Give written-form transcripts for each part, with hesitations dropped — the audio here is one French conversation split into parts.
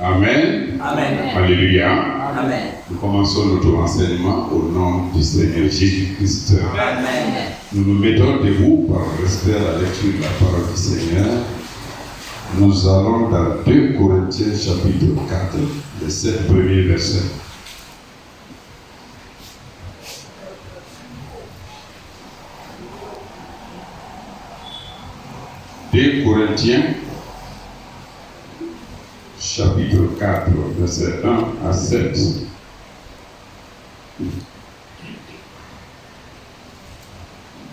Amen. Amen. Alléluia. Amen. Nous commençons notre enseignement au nom du Seigneur Jésus-Christ. Amen. Nous nous mettons debout par respect à la lecture de la parole du Seigneur. Nous allons dans 2 Corinthiens chapitre 4, les 7 premiers versets. Deux Corinthiens chapitre 4, verset 1 à 7.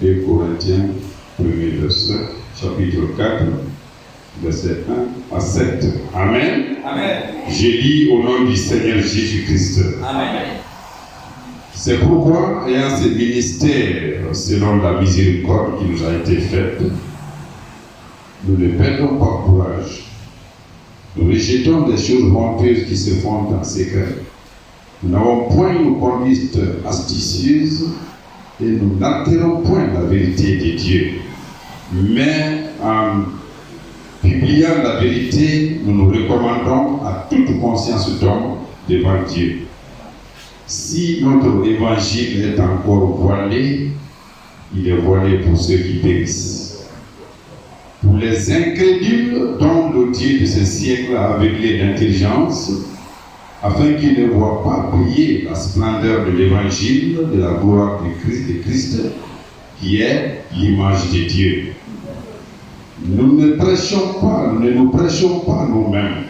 Deux Corinthiens, premier verset, chapitre 4, verset 1 à 7. Amen. Amen. J'ai dit au nom du Seigneur Jésus-Christ. Amen. C'est pourquoi, ayant ce ministère selon la miséricorde qui nous a été faite, nous ne perdons pas courage. Nous rejetons des choses honteuses qui se font en secret. Nous n'avons point une conduite astucieuse et nous n'altérons point la vérité de Dieu. Mais en publiant la vérité, nous nous recommandons à toute conscience d'homme devant Dieu. Si notre évangile est encore voilé, il est voilé pour ceux qui périssent. Pour les incrédules dont le Dieu de ce siècle a aveuglé d'intelligence, afin qu'ils ne voient pas briller la splendeur de l'évangile de la gloire de Christ, qui est l'image de Dieu. Nous ne nous prêchons pas nous-mêmes.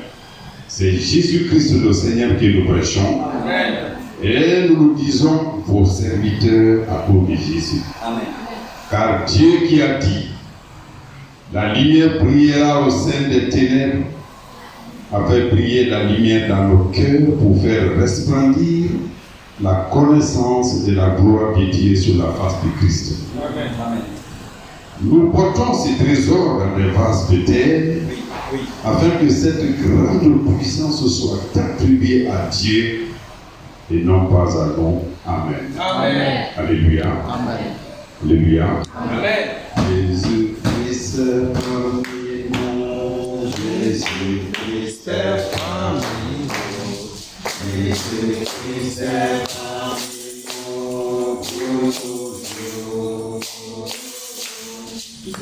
C'est Jésus-Christ le Seigneur que nous prêchons. Amen. Et nous nous disons vos serviteurs à cause de Jésus. Amen. Car Dieu qui a dit, la lumière brillera au sein des ténèbres, a fait briller la lumière dans nos cœurs pour faire resplendir la connaissance de la gloire de Dieu sur la face de Christ. Amen. Amen. Nous portons ces trésors dans des vases de terre, Oui. afin que cette grande puissance soit attribuée à Dieu et non pas à nous. Amen. Amen. Alléluia. Amen. Alléluia. Amen. Jésus-Christ parmi nous, Jésus-Christ parmi nous, Jésus-Christ parmi nous pour toujours.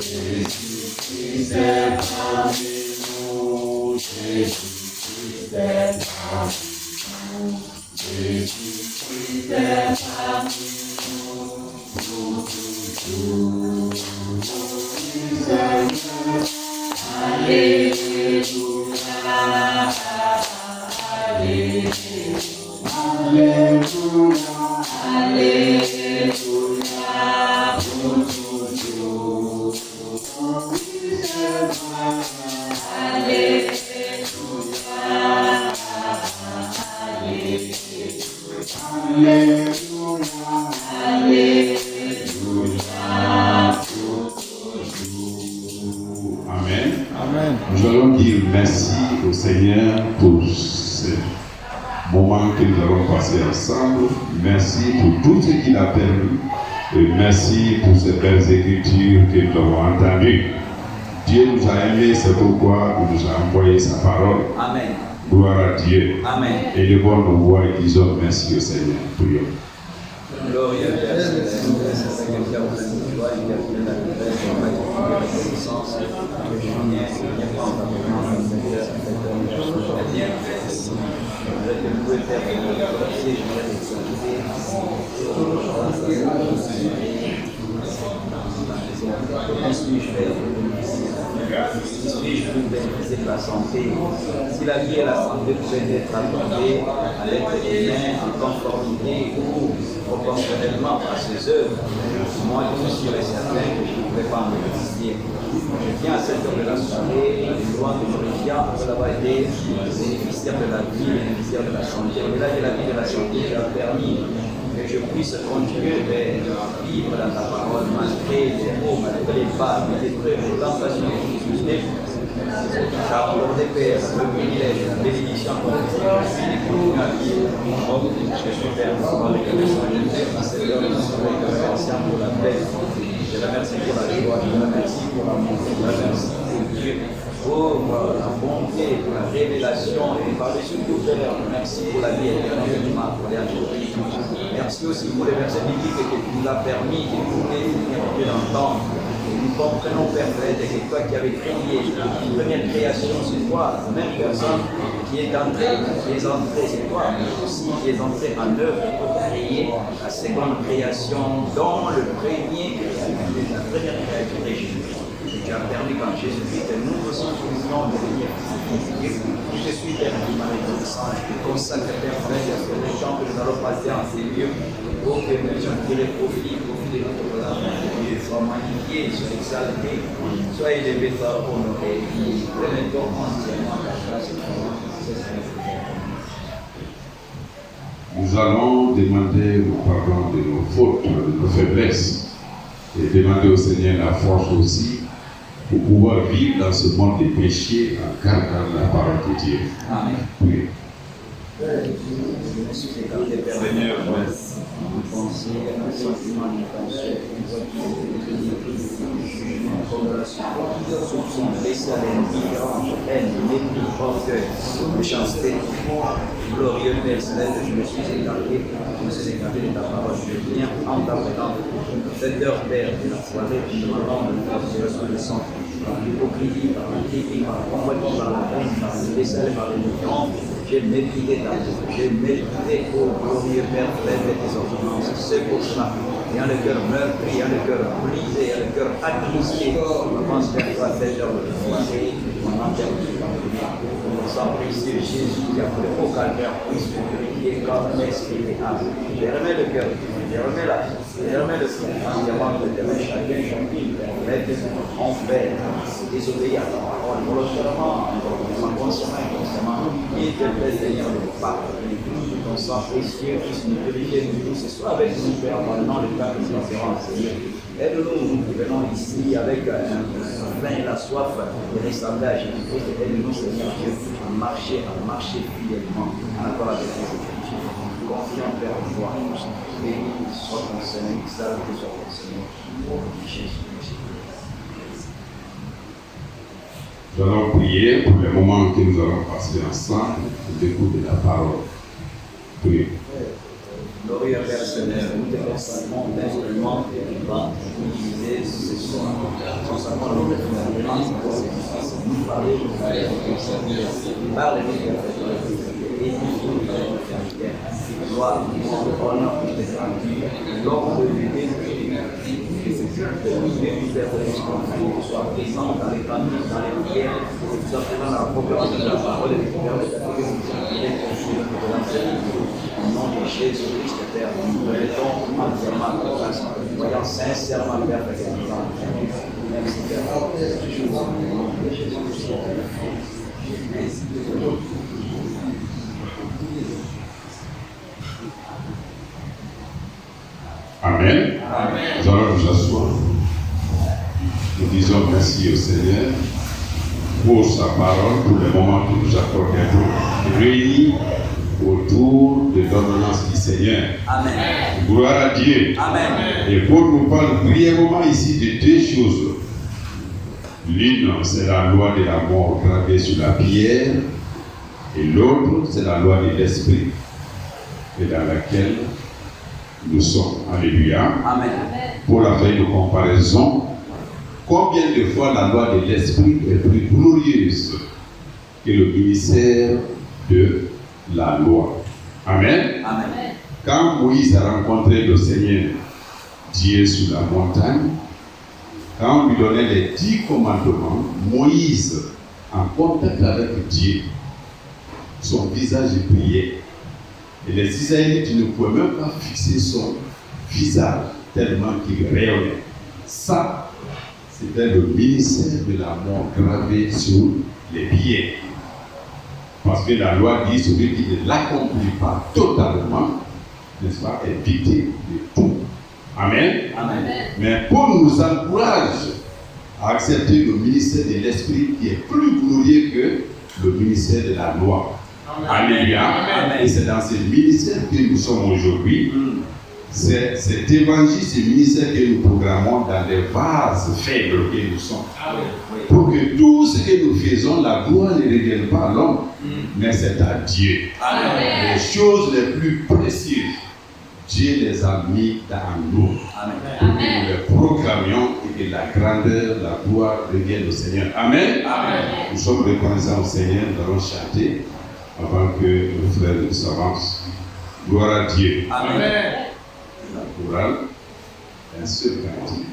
Jésus-Christ parmi nous, Jésus-Christ parmi nous, Jésus-Christ parmi nous pour toujours. Alléluia, Alléluia, Alléluia, pour toujours. Alléluia, Alléluia, Alléluia. Nous allons dire merci au Seigneur pour ce moment que nous avons passé ensemble. Merci pour tout ce qu'il a permis. Et merci pour ces belles écritures que nous avons entendues. Dieu nous a aimés, c'est pourquoi il nous a envoyé sa parole. Amen. Gloire à Dieu. Amen. Et les bons nous voient et disons merci au Seigneur. Prions. Gloria al Père, Seigneur, joie et la puissance, suis-je pour bénéficier de la santé? Si la vie et la santé pouvaient être accordées à l'être humain en conformité ou proportionnellement à ses œuvres, moi je suis sûr et certain que je ne pourrais pas en bénéficier. Je viens à cette heure de la soirée, loin de glorifiant après avoir été bénéficiaire de la vie, bénéficiaire de la santé. Au-delà de la vie et de la santé, tu as permis que je puisse continuer de vivre dans ta parole, malgré les mots, malgré les pas, malgré les tentations et les difficultés. Tu as accordé, Père, le privilège, la bénédiction pour les églises et continuer à vivre. Je suis Père, pour la reconnaissance de Dieu, à cette heure de la soirée, je remercie pour la paix. Je remercie pour la joie, je remercie pour l'amour, je remercie pour Dieu. pour la bonté, pour la révélation et par-dessus tout, Père, merci pour la vie éternelle que tu m'as accordée à Jésus. Merci aussi pour les versets bibliques que tu nous as permis d'écouter, d'entendre. Nous comprenons, Père, que toi qui avais créé la première création, c'est toi, la même personne qui est entrée, c'est toi aussi qui est entrée en œuvre pour créer la seconde création, dont la première créature est Jésus. Tu as permis quand Jésus-Christ, nous aussi nous voulons devenir je suis éternellement reconnaissant et consacre Père frère à ce temps que nous allons passer en ces lieux pour que nous puissions tirer profit de notre présence de Dieu, soit magnifié, soit exalté, soit élevé, soit honoré, remettons entièrement la grâce de Dieu. Nous allons demander le pardon de nos fautes, de nos faiblesses, et demander au Seigneur la force aussi pour pouvoir vivre dans ce monde des péchés en gardant la parole de Dieu. Amen. Oui. Seigneur, merci. Pensez à sentiment d'intention, soupçon, laisser à l'indifférence, haine, mépris, orgueil, méchanceté, glorieux Père céleste, je me suis égaré de ta parole, je viens en t'appelant. Cette heure, Père, de la soirée, je m'attends de la situation de sang, par l'hypocrisie, par la critique, par la convoitise, par la haine, par le vaisselle, par l'indifférence. J'ai méprisé ta vie, j'ai méprisé, ô glorieux Père, tes ordonnances. C'est pour cela, ayant le cœur meurtri, ayant le cœur brisé, ayant le cœur attristé, je pense vers toi cette heure de soirée, mon enterrement. Mon sang précieux, Jésus, qui a pris au calvaire, puisse me purifier comme esprit et âme. J'ai remis le cœur, j'ai remis la vie, j'ai remis le sang, entièrement de demain chacun, on fait désobéir à ta parole, volontairement, consciemment, et te plaît, Seigneur, de pardonner. Ton sang précieux puisse nous purifier, nous tous, ce soit avec nous, Père, pendant le temps que nous serons, Seigneur. Aide-nous, nous venons ici avec la faim et la soif de ressembler à Jésus-Christ. Aide-nous, Seigneur Dieu, à marcher fidèlement en accord avec les Écritures. Confiant, Père, en toi. Béni soit ton Seigneur, exalté soit ton Seigneur. Au nom de Jésus. Nous allons prier pour les moments que nous allons passer ensemble pour l'écoute de la parole. Priez. Glorieux Père Seigneur, nous te consacrons l'instrument que tu vas utiliser ce soir. Consacrons l'autre instrument pour nous parler de Dieu. Parle-nous de la édifie notre caractère. Gloire, honneur, et l'ordre de l'unité, que nous bénissons que tu sois présent dans les familles, dans les prières, que tu sois présent dans la proclamation de la parole et de ta au nom de Jésus-Christ, Père, nous remettons entièrement à ta grâce, voyant sincèrement, Père, que tu nous as. Merci, Père. Au nom de Jésus-Christ. Amen. Amen. Nous allons nous asseoir. Nous disons merci au Seigneur pour sa parole, pour le moment qu'il nous accorde d'être réunis autour de l'ordonnance du Seigneur. Amen. Gloire à Dieu. Amen. Et Paul nous parle brièvement ici de deux choses. L'une, c'est la loi de la mort gravée sur la pierre, et l'autre, c'est la loi de l'esprit, et dans laquelle nous sommes. Alléluia. Amen. Pour la fin de comparaison, combien de fois la loi de l'esprit est plus glorieuse que le ministère de la loi. Amen. Amen. Quand Moïse a rencontré le Seigneur Dieu sur la montagne, quand on lui donnait les 10 commandements, Moïse, en contact avec Dieu, son visage brillait. Et les Israélites ne pouvaient même pas fixer son visage tellement qu'il rayonnait. Ça, c'était le ministère de la mort gravé sur les pieds. Parce que la loi dit, celui qui ne l'accomplit pas totalement, n'est-ce pas, est victime de tout. Amen. Amen. Mais Paul nous encourage à accepter le ministère de l'Esprit qui est plus glorieux que le ministère de la loi. Alléluia. Et c'est dans ce ministère que nous sommes aujourd'hui. cet évangile, ce ministère que nous programmons dans des vases faibles que nous sommes. Pour que tout ce que nous faisons, la gloire ne revienne pas à l'homme, mais c'est à Dieu. Amen. Les choses les plus précieuses, Dieu les a mis dans nous. Pour que nous les proclamions et que la grandeur, la gloire revienne au Seigneur. Amen. Nous sommes reconnaissants au Seigneur, nous allons chanter avant que nos frères nous s'avancent. Gloire à Dieu. Amen. La chorale, un seul cantique.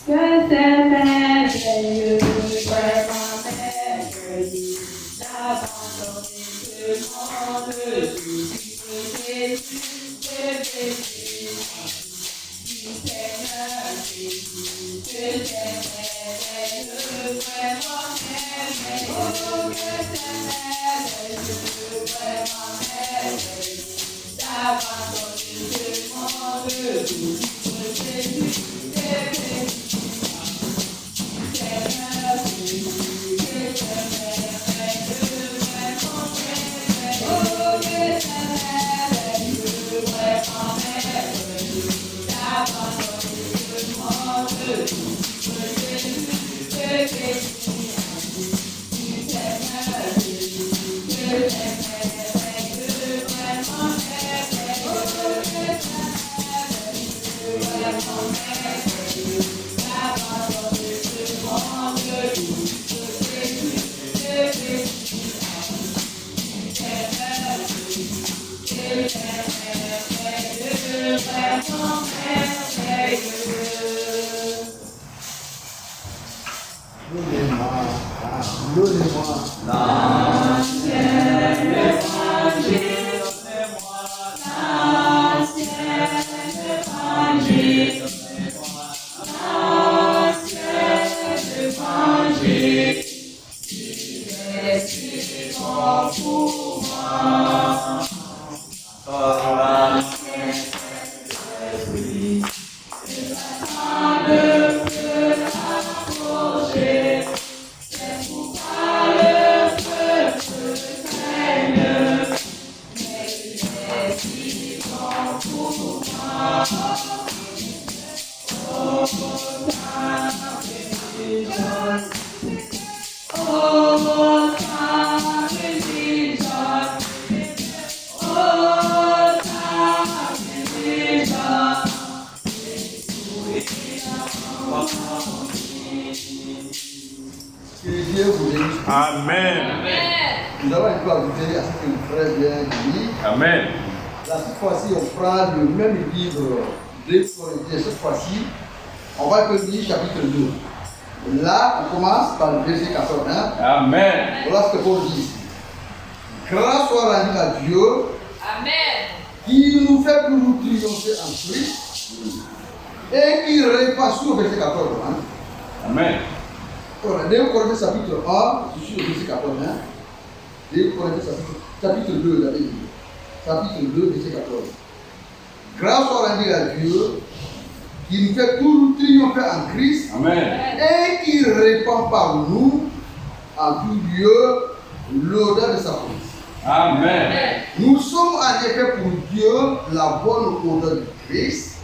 Que c'est merveilleux, vraiment merveilleux, d'abandonner ce monde, tout Jésus, de Jésus, du Seigneur Jésus, que c'est merveilleux, vraiment merveilleux, que c'est merveilleux, vraiment merveilleux, d'abandonner ce monde, tout Jésus, de Jésus. Amen. Nous allons un peu ajouter à ce que le frère vient de dire. Amen. Là, cette fois-ci, on prend le même livre de Corinthiens. Cette fois-ci, on va lire chapitre 2. Là, on commence par le verset 14. Amen. Voilà ce que Paul dit ici. Grâce soit rendue à Dieu. Amen. Qui nous fait pour nous triompher en Christ. Et qui répand sur le verset 14. Amen. Voilà, 2 Corinthiens chapitre 1, je suis au verset 14. 2 Corinthiens chapitre 2, j'avais dit. Chapitre 2, verset 14. Grâce soit rendue à Dieu, qui nous fait tout triompher en Christ, Amen. et qui répand par nous en tout lieu l'odeur de sa police. Amen. Nous sommes en effet pour Dieu la bonne odeur de Christ,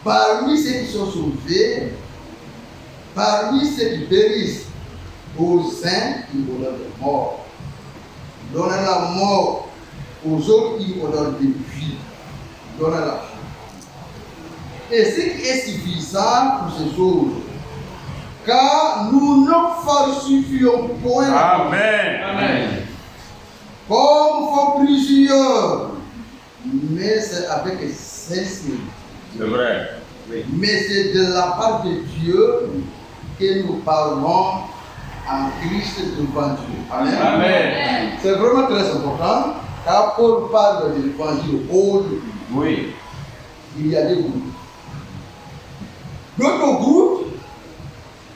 parmi ceux qui sont sauvés, parmi ceux qui périssent, aux saints qui odeur de mort. Donnez la mort aux autres qui odeur de vie. Donnez la vie. Et ce qui est suffisant pour ces choses, car nous ne falsifions point. Amen. Amen. Comme font plusieurs, mais c'est avec sincérité. C'est vrai. Mais c'est de la part de Dieu que nous parlons en Christ devant Dieu. Amen. Amen. C'est vraiment très important, car Paul parle de l'évangile au début. Oui. Il y a des groupes. D'autres groupes,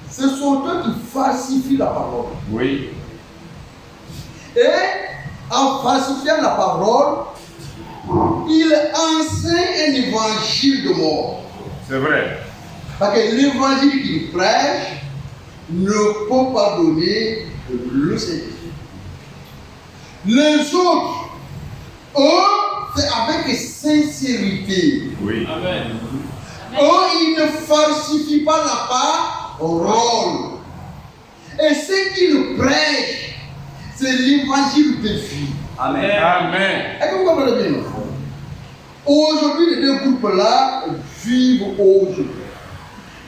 ce sont eux qui falsifient la parole. Oui. Et en falsifiant la parole, ils enseignent un évangile de mort. C'est vrai. Parce que l'évangile qu'ils prêchent ne peut pas donner le Saint-Esprit. Les autres, c'est avec sincérité. Oui. Il ne falsifie pas la parole. Et ce qu'il prêche, c'est l'évangile de vie. Amen. Amen. Est-ce que vous comprenez bien? Aujourd'hui, les deux groupes-là vivent aujourd'hui.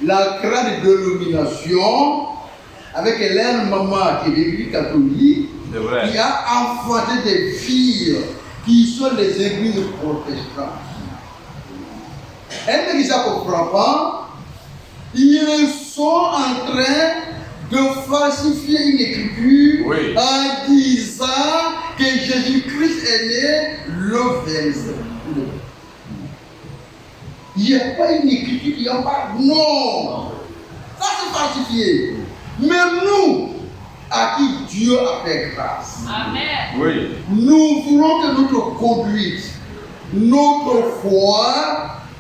La grande dénomination, avec Hélène Maman, qui est l'église catholique, C'est vrai. qui a enfanté des filles qui sont les églises protestantes. Elle ne ça comprend pas. Ils sont en train de falsifier une écriture Oui. en disant que Jésus-Christ est né le 27. Il n'y a pas une écriture qui en parle. Non. Ça c'est falsifié. Mais nous, à qui Dieu a fait grâce, Amen. Oui. nous voulons que notre conduite, notre foi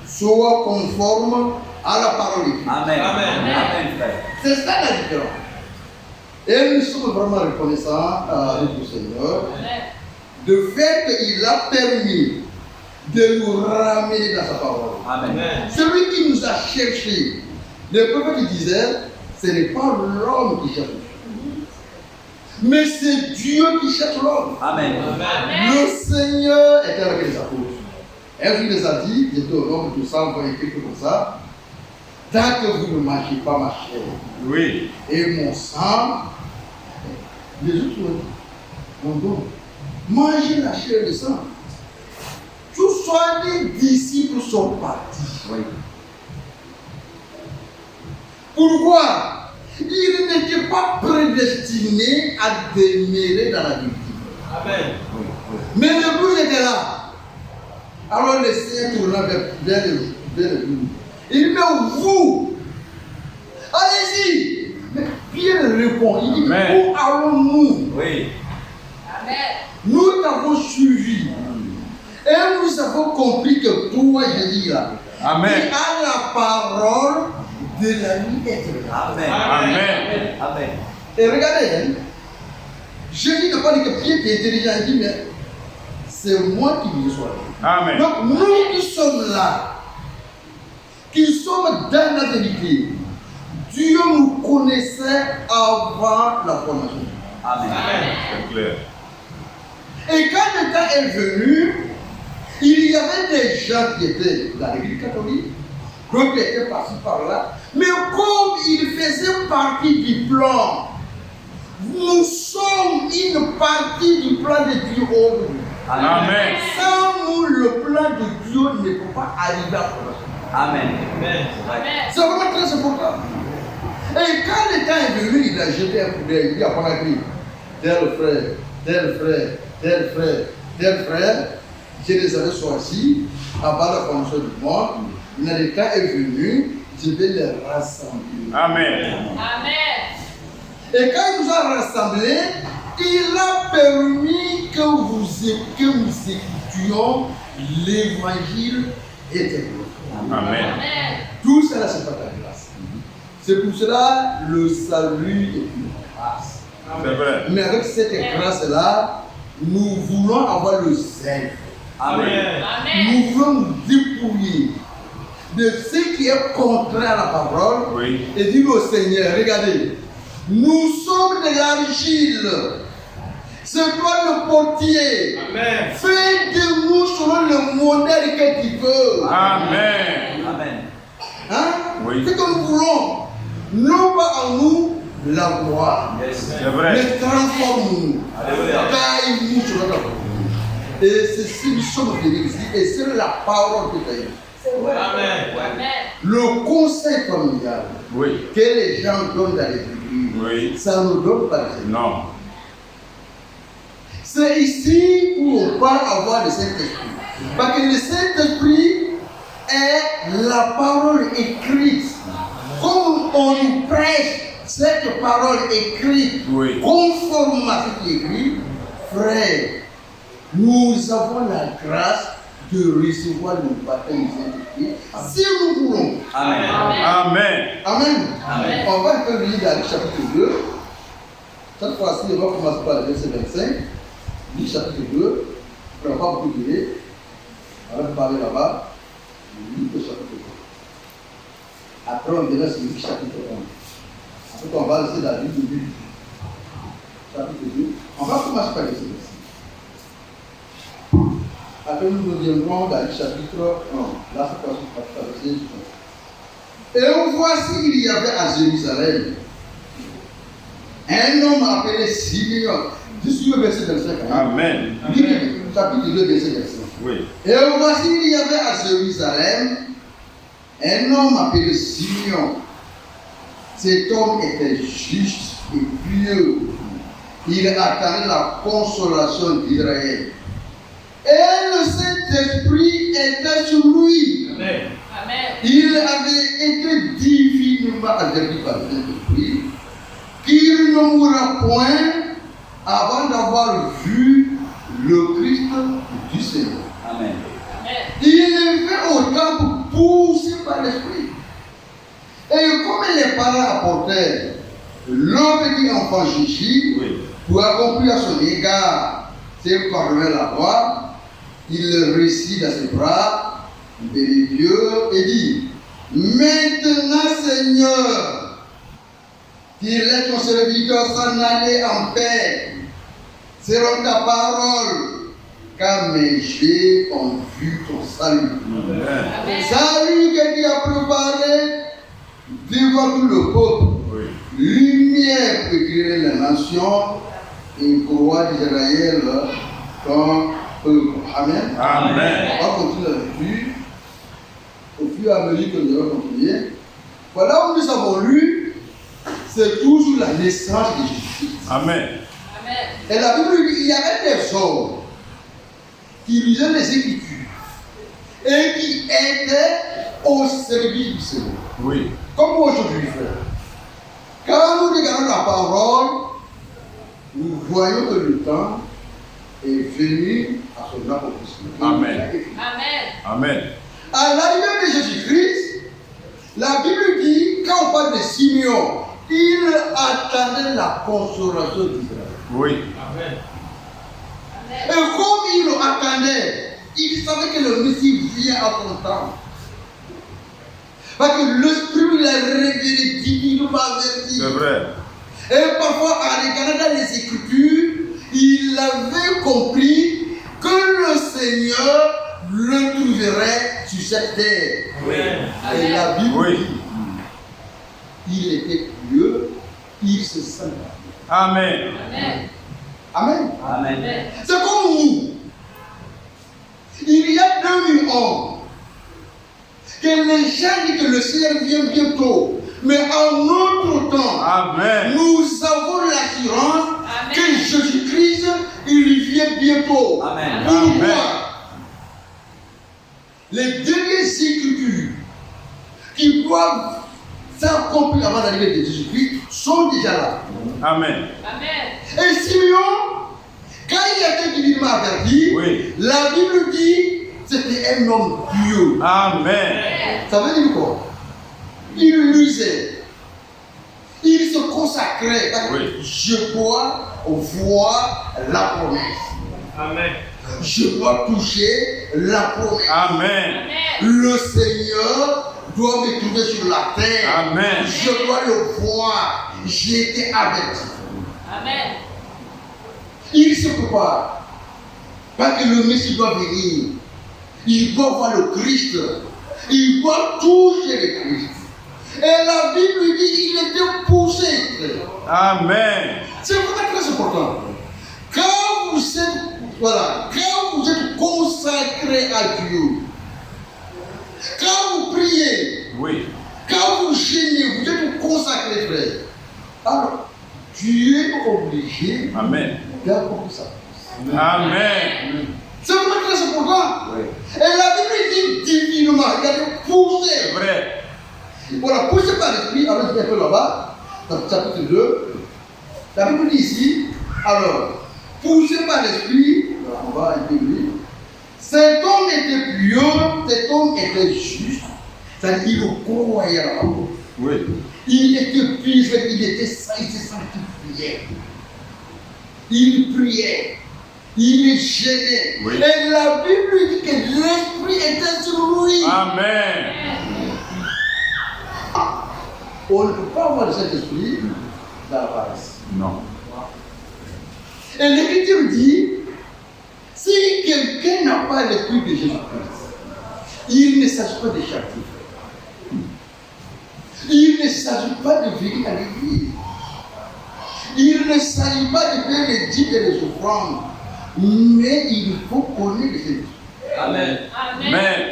soit conforme à la parole de Dieu. Amen. Amen. Amen, frère. C'est ça la différence. Et nous sommes vraiment reconnaissants à notre Seigneur du fait qu'il a permis de nous ramener dans sa parole. Amen. Celui qui nous a cherchés, le prophète disait, ce n'est pas l'homme qui cherche Dieu, mais c'est Dieu qui cherche l'homme. Amen. Le Seigneur était avec les apôtres. Et il les a dit, j'étais au nombre de 100, quelque chose comme ça, tant que vous ne mangez pas ma chair Oui. et mon sang, les autres mon don, mangez la chair et le sang. Tous soient des disciples sont partis. Oui. Pourquoi? Ils n'étaient pas prédestinés à demeurer dans la victime. Amen. Mais le blues était là. Alors le Seigneur tourna vers le blues. Il dit, mais vous, allez-y. Mais Pierre répond, il dit, Amen. où allons-nous? Oui. Amen. Nous t'avons suivi. Et nous avons compris que toi, Jésus, là, Amen. tu as la parole de la vie éternelle. Amen. Amen. Amen. Et regardez, hein, Jésus n'a pas dit que Pierre était intelligent, il dit, mais c'est moi qui vous ai choisi. Amen. Donc nous qui sommes là, qui sommes dans la vérité, Dieu nous connaissait avant la formation. Amen. C'est clair. Et quand le temps est venu, il y avait des gens qui étaient dans l'église catholique, d'autres qui étaient partis par là, mais comme ils faisaient partie du plan, nous sommes une partie du plan de Dieu aujourd'hui. Amen. Sans nous, le plan de Dieu ne peut pas arriver à formation. Amen. Amen. C'est vraiment très important. Et quand le temps est venu, il a jeté un coup d'œil, il a pas écrit tel frère, tel frère, tel frère, tel frère, je les avais choisis avant la formation du monde. Mais le temps est venu, je vais les rassembler. Amen. Amen. Et quand il nous a rassemblés, il a permis que nous écoutions l'évangile éternel. Amen. Amen. Tout cela, c'est pas ta grâce. C'est pour cela le salut est une grâce. C'est vrai. Mais avec cette grâce-là, nous voulons avoir le zèle. Amen. Amen. Nous voulons nous dépouiller de ce qui est contraire à la parole Oui. et dire au Seigneur, regardez, nous sommes de l'argile. C'est toi le portier. Amen. Fais de nous selon le modèle que tu veux. Amen. Amen. Hein? Oui. Ce que nous voulons, non pas en nous la gloire, Yes. C'est vrai. mais transforme-nous. Alléluia. Taille-nous sur notre vie. Et c'est ce que nous sommes venus ici, et c'est la parole que tu as eue. Amen. Amen. Le conseil familial Oui. que les gens donnent dans les églises, Oui. ça ne donne pas de Seigneur. Non. C'est ici où on parle avoir le Saint-Esprit. Parce que le Saint-Esprit est la parole écrite. Comme on nous prêche cette parole écrite, Oui. conforme à ce qui est écrit, frère, nous avons la grâce de recevoir le baptême du Saint-Esprit si nous voulons. Amen. Amen. Amen. Amen. On va un peu lire dans le chapitre 2. Cette fois-ci, on va commencer par le verset 25. Du chapitre 2. On n'a pas beaucoup duré. On va parler là-bas. Luc chapitre 1. Après, on verra sur Luc chapitre 1. Après, on va laisser la Bible de Luc. Chapitre 2. On va commencer par les verset. Après, nous reviendrons dans Luc chapitre 1. Là, c'est pas verset 1. Et voici, il y avait à Jérusalem un homme appelé Simeon. Je suis le verset 25. Amen. Chapitre 2, verset 25. Oui. Et voici, il y avait à Jérusalem un homme appelé Simeon. Cet homme était juste et pieux. Il attendait la consolation d'Israël. Et le Saint-Esprit était sur lui. Amen. Amen. Il avait été divinement averti par le Saint-Esprit qu'il ne mourra point avant d'avoir vu le Christ du Seigneur. Amen. Il est fait au temple poussé par l'Esprit. Et comme les parents apportèrent le petit enfant Jésus Oui. pour accomplir à son égard ses parlements la voix, il le récit dans ses bras, bénit Dieu et dit: Maintenant, Seigneur, qu'il est ton serviteur s'en aller en paix, selon ta parole, car mes yeux ont vu ton salut. Amen. Salut que tu as préparé devant tout le peuple, Oui. lumière pour éclairer les nations et une courroie d'Israël ton peuple. Amen. Amen. On va continuer la lecture. Au fur et à mesure que nous allons continuer. Voilà où nous avons lu, c'est toujours la naissance de Jésus. Amen. Amen. Et la Bible dit qu'il y avait des hommes qui lisaient les Écritures et qui étaient au service du Seigneur. Oui. Comme aujourd'hui, frère. Quand nous regardons la parole, nous voyons que le temps est venu à son accomplissement. Amen. Amen. Amen. À l'arrivée de Jésus-Christ, la Bible dit, quand on parle de Simeon, il attendait la consolation d'Israël. Oui. Et comme il le attendait, il savait que le Messie vient à son temps. Parce que l'Esprit lui a révélé divinement averti. C'est vrai. Et parfois, en regardant dans les Écritures, il avait compris que le Seigneur le trouverait sur cette terre. Oui. Et la Bible Oui. dit, il était pieux, il se sentait. Amen. Amen. Amen. Amen. C'est comme nous. Il y a 2000 ans que les gens disent que le Seigneur vient bientôt. Mais en notre temps, Amen. nous avons l'assurance Amen. que Jésus-Christ, il vient bientôt. Amen. Pourquoi? Amen. Les dernières écritures qui doivent s'accomplir avant l'arrivée de Jésus-Christ sont déjà là. Amen. Amen. Et Simeon, quand il a été divinement averti, Oui. la Bible dit c'était un homme pieux. Amen. Ça veut dire quoi? Il lisait, il se consacrait. Oui. Je dois voir la promesse. Amen. Je dois toucher la promesse. Amen. Le Seigneur doit me trouver sur la terre. Amen. Je dois le voir. J'ai été averti. Amen. Il se prépare. Parce que le Messie doit venir. Il doit voir le Christ. Il doit toucher le Christ. Et la Bible dit qu'il était poussé. Amen. C'est vraiment très important. Quand vous êtes, voilà, quand vous êtes consacré à Dieu, quand vous priez, Oui. quand vous gênez, vous êtes consacré, frère. Alors, tu es obligé Amen. d'accomplir ça. Amen. C'est vraiment très important. Oui. Et la Bible dit divinement, il a été C'est poussé. vrai. Voilà, poussé par l'esprit, alors je vais un peu là-bas, dans le chapitre 2. La Bible dit ici, alors, poussé par l'esprit, on va un peu lire. Cet homme était pieux, cet homme était juste, c'est-à-dire il croyait à la parole. Oui. Il était pieux, il se sanctifiait. Il priait. Il est gêné. Oui. Et la Bible dit que l'esprit était sur lui. Amen. On ne peut pas avoir le Saint-Esprit dans la paresse. Non. Et l'Écriture dit, si quelqu'un n'a pas l'esprit de Jésus-Christ, il ne s'agit pas de châtier. Il ne s'agit pas de venir à l'église. Il ne s'agit pas de faire les dîmes et les offrandes. Mais il faut connaître le Seigneur. Amen. Amen.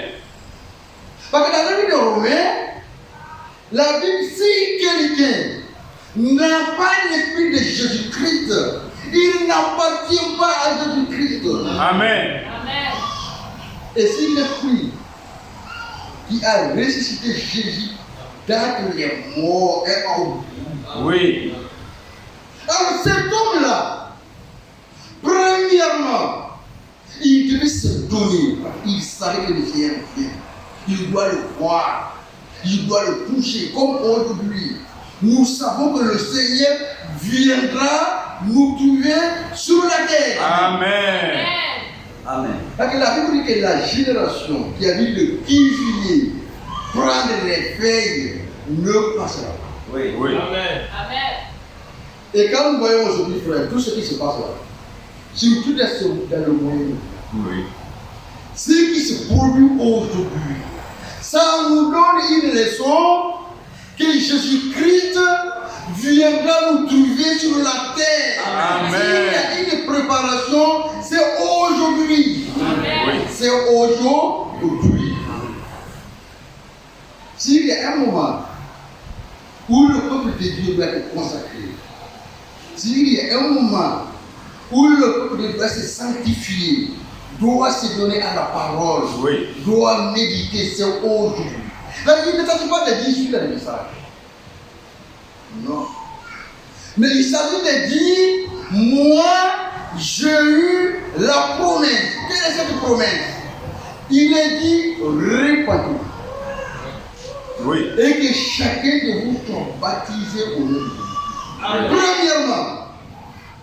Parce que dans la vie de Romains, la Bible, si quelqu'un n'a pas l'esprit de Jésus-Christ, il n'appartient pas à Jésus-Christ. Amen. Amen. Et si l'esprit qui a ressuscité Jésus d'entre les morts est en vous, Oui. alors cet homme-là, premièrement, il devait se donner. Il savait que le Seigneur vient. Il doit le voir. Il doit le toucher. Comme aujourd'hui, nous savons que le Seigneur viendra nous trouver sur la terre. Amen. Amen. Parce que la Bible dit que la génération qui a vu le cuisinier prendre les feuilles ne passera pas. Oui. Oui. Amen. Et quand nous voyons aujourd'hui, frère, tout ce qui se passe là, surtout dans le moyen, Oui. ce qui se produit aujourd'hui, ça nous donne une leçon que Jésus-Christ viendra nous trouver sur la terre. Amen. S'il y a une préparation, c'est aujourd'hui. Oui. C'est aujourd'hui. S'il y a un moment où le peuple de Dieu doit être consacré, s'il y a un moment où le peuple de Dieu doit se sanctifier, doit se donner à la parole, Oui. doit méditer, c'est aujourd'hui. Là, il ne s'agit pas de dire suite à des messages. Non. Mais il s'agit de dire, moi, j'ai eu la promesse. Quelle est cette promesse? Il est dit, répandez. Oui. Et que chacun de vous soit baptisé au nom de Jésus. Premièrement,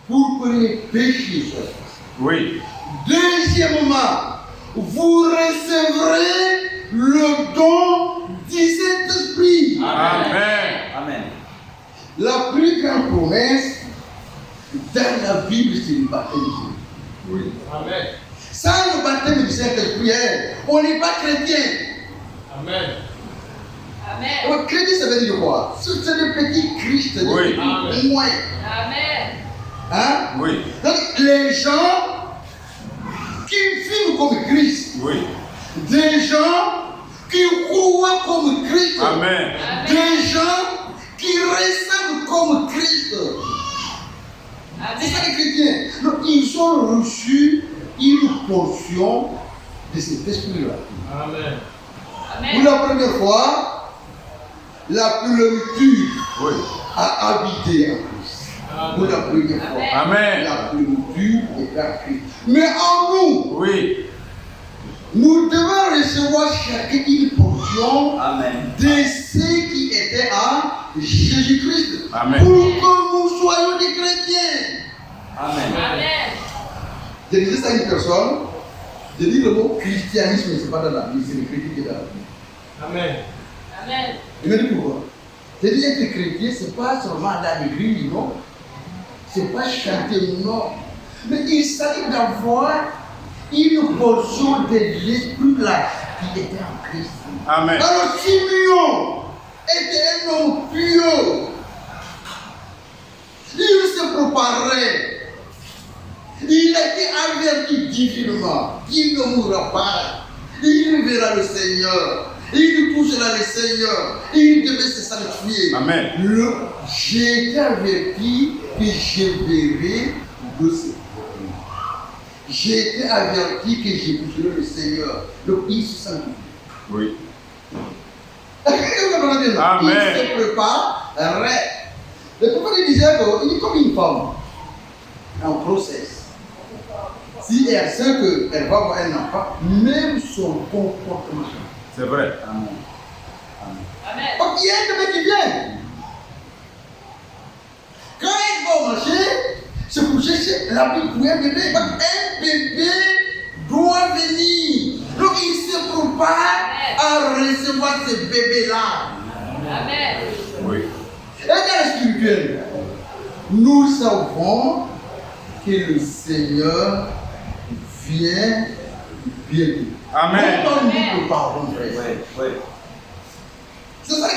pour que les péchés soient effacés. Oui. Deuxièmement, vous recevrez le don du Saint-Esprit. Amen. Amen. La plus grande promesse dans la Bible, c'est le baptême du Saint-Esprit. Oui. Amen. Sans le baptême du Saint-Esprit, on n'est pas chrétien. Amen. Amen. Le chrétien, ça veut dire quoi? C'est le petit Christ, Oui. le moins. Amen. Hein? Oui. Donc, les gens qui vivent comme Christ, Oui. des gens qui croient comme Christ, Amen. des gens qui ressemblent comme Christ. C'est ça les chrétiens. Donc, ils ont reçu une portion de cet esprit-là. Amen. Pour la première fois, la plénitude Oui. a habité en Christ. Pour la première fois. Amen. La plénitude est en Christ. Mais en nous, Oui. nous devons recevoir chacun une portion Amen. de ce qui était en Jésus-Christ. Amen. Pour que nous soyons des chrétiens. Amen. Amen. Je disais ça à une personne, je dis le mot christianisme, mais ce n'est pas dans la Bible, c'est le chrétien qui est dans la Bible. Amen. Amen. Il me dit pourquoi? Je dis être chrétien, ce n'est pas seulement dans l'église, non. Ce n'est pas chanter, non. Mais il s'agit d'avoir une portion de l'esprit là qui était en Christ. Amen. Alors Simeon était un homme pieux. Il se préparait. Il a été averti divinement. Il ne mourra pas. Il verra le Seigneur. Il touchera le Seigneur. Il devait se sanctifier. Amen. J'ai été averti que je verrai le Seigneur. J'ai été averti que je toucherai le Seigneur. Donc il se sanctifie. Oui. Amen. Il se préparerait. Le prophète disait qu'il est comme une femme en process. Si elle sait qu'elle va avoir un enfant, même son comportement. C'est vrai. Amen. Amen. Donc il y a un bébé qui vient. Quand elle va au marché, c'est pour chercher la Bible pour un bébé. Un bébé doit venir. Donc il se prépare à recevoir ce bébé-là. Amen. Oui. Et dans le spirituel, nous savons que le Seigneur vient bientôt. Amen. Comment nous nous préparons, frère? Oui. C'est ça que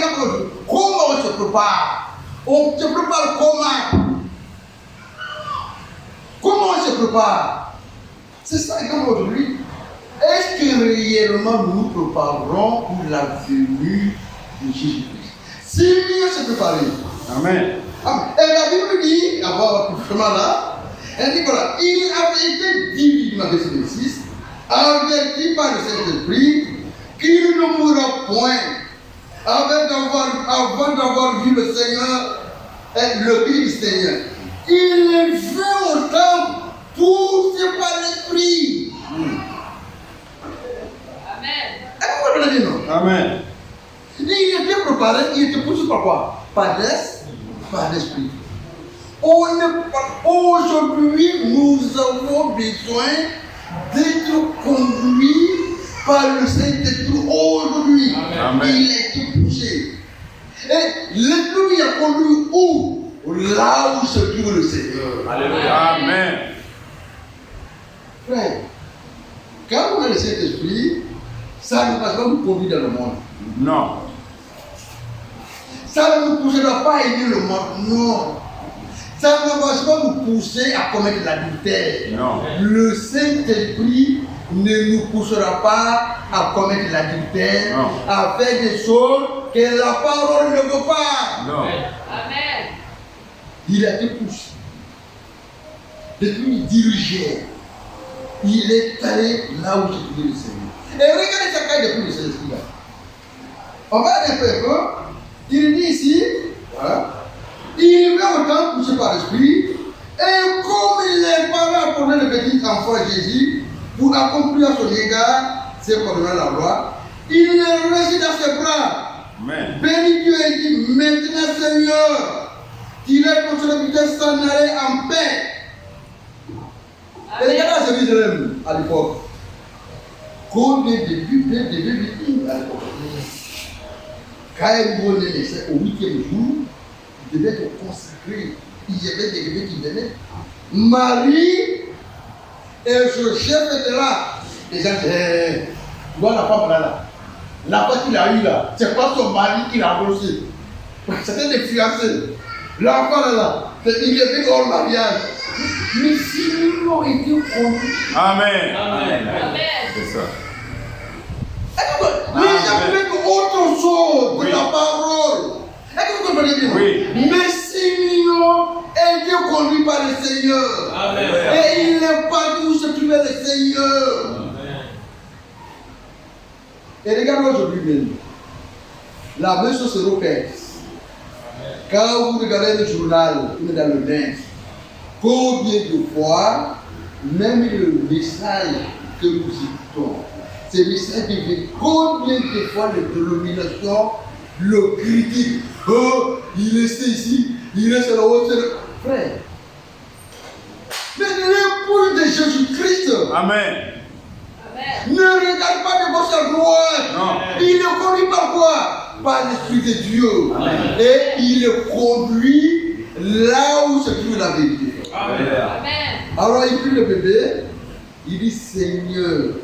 comment on se prépare? On se prépare comment? Comment on se prépare? C'est ça que aujourd'hui. Est-ce que réellement nous nous préparons pour la venue de Jésus-Christ? Si mieux se préparer. Amen. Et la Bible dit, avoir vraiment là, elle dit voilà, il avait été dit, dans verset 26, averti par le Saint-Esprit, qu'il ne mourra point avant d'avoir vu le Seigneur, le Christ du Seigneur. Il est fait au temple, poussé par l'Esprit. Amen. Est-ce que vous comprenez, non? Amen. Il était préparé, il était poussé par quoi? Par l'Esprit. Aujourd'hui, nous avons besoin d'être conduits par le Saint-Esprit. Aujourd'hui, Amen. il a été poussé. Et l'Esprit a conduit où? Là où se trouve le Seigneur. Alléluia. Amen. Frère, quand vous avez le Saint-Esprit, ça ne va pas vous conduire dans le monde. Non. Ça ne vous poussera pas à aimer le monde. Non. Ça ne va pas vous pousser à commettre l'adultère. Non. Le Saint-Esprit ne nous poussera pas à commettre l'adultère, Non. à faire des choses que la parole ne veut pas. Non. Amen. Il a été poussé. Depuis il dirigeait. Il est allé là où se trouvait le Seigneur. Et regardez sa caille depuis le Saint-Esprit là. On va aller un peu. Il dit ici, voilà. Il va autant poussé par l'Esprit. Et comme les parents apportaient le petit enfant Jésus pour accomplir à son égard ses commandements de la loi, il le reçut dans ses bras. Amen. Béni Dieu et dit, maintenant Seigneur, qu'il ait ton serviteur s'en aller en paix. Et regardez à Jérusalem à l'époque. Combien de bébés à l'époque? Quand il naissait au 8e jour, il devait être consacré. Il y avait des bébés qui venaient. Marie et ce chef était là. Les gens disaient, tu vois la femme là. La femme qu'il a eue là, c'est pas son mari qui l'a brossé. C'était des fiancés. L'enfant là, il était hors mariage. Mais si nous avons été conduits. Amen. Amen. Amen. C'est ça. Les gens veulent autre chose Oui. de la parole. Est-ce que vous comprenez bien? Oui. Mais Simeon était conduit par le Seigneur. Amen. Et il n'est pas où se trouvait le Seigneur. Et regardez aujourd'hui même. La même chose se répète. Quand vous regardez le journal, vous êtes dans le net, combien de fois, même le message que nous écoutons, ces messages deviennent combien de fois les dénominations le critiquent. Oh, il est ici, il est sur la hauteur. Frère, mais l'époux de Jésus-Christ Amen. Amen. ne regarde pas de gauche à droite. Non. Il est conduit par quoi? Par l'Esprit de Dieu. Amen. Et il est conduit là où se trouve la vérité. Alléluia. Amen. Alors il prie le bébé, il dit Seigneur,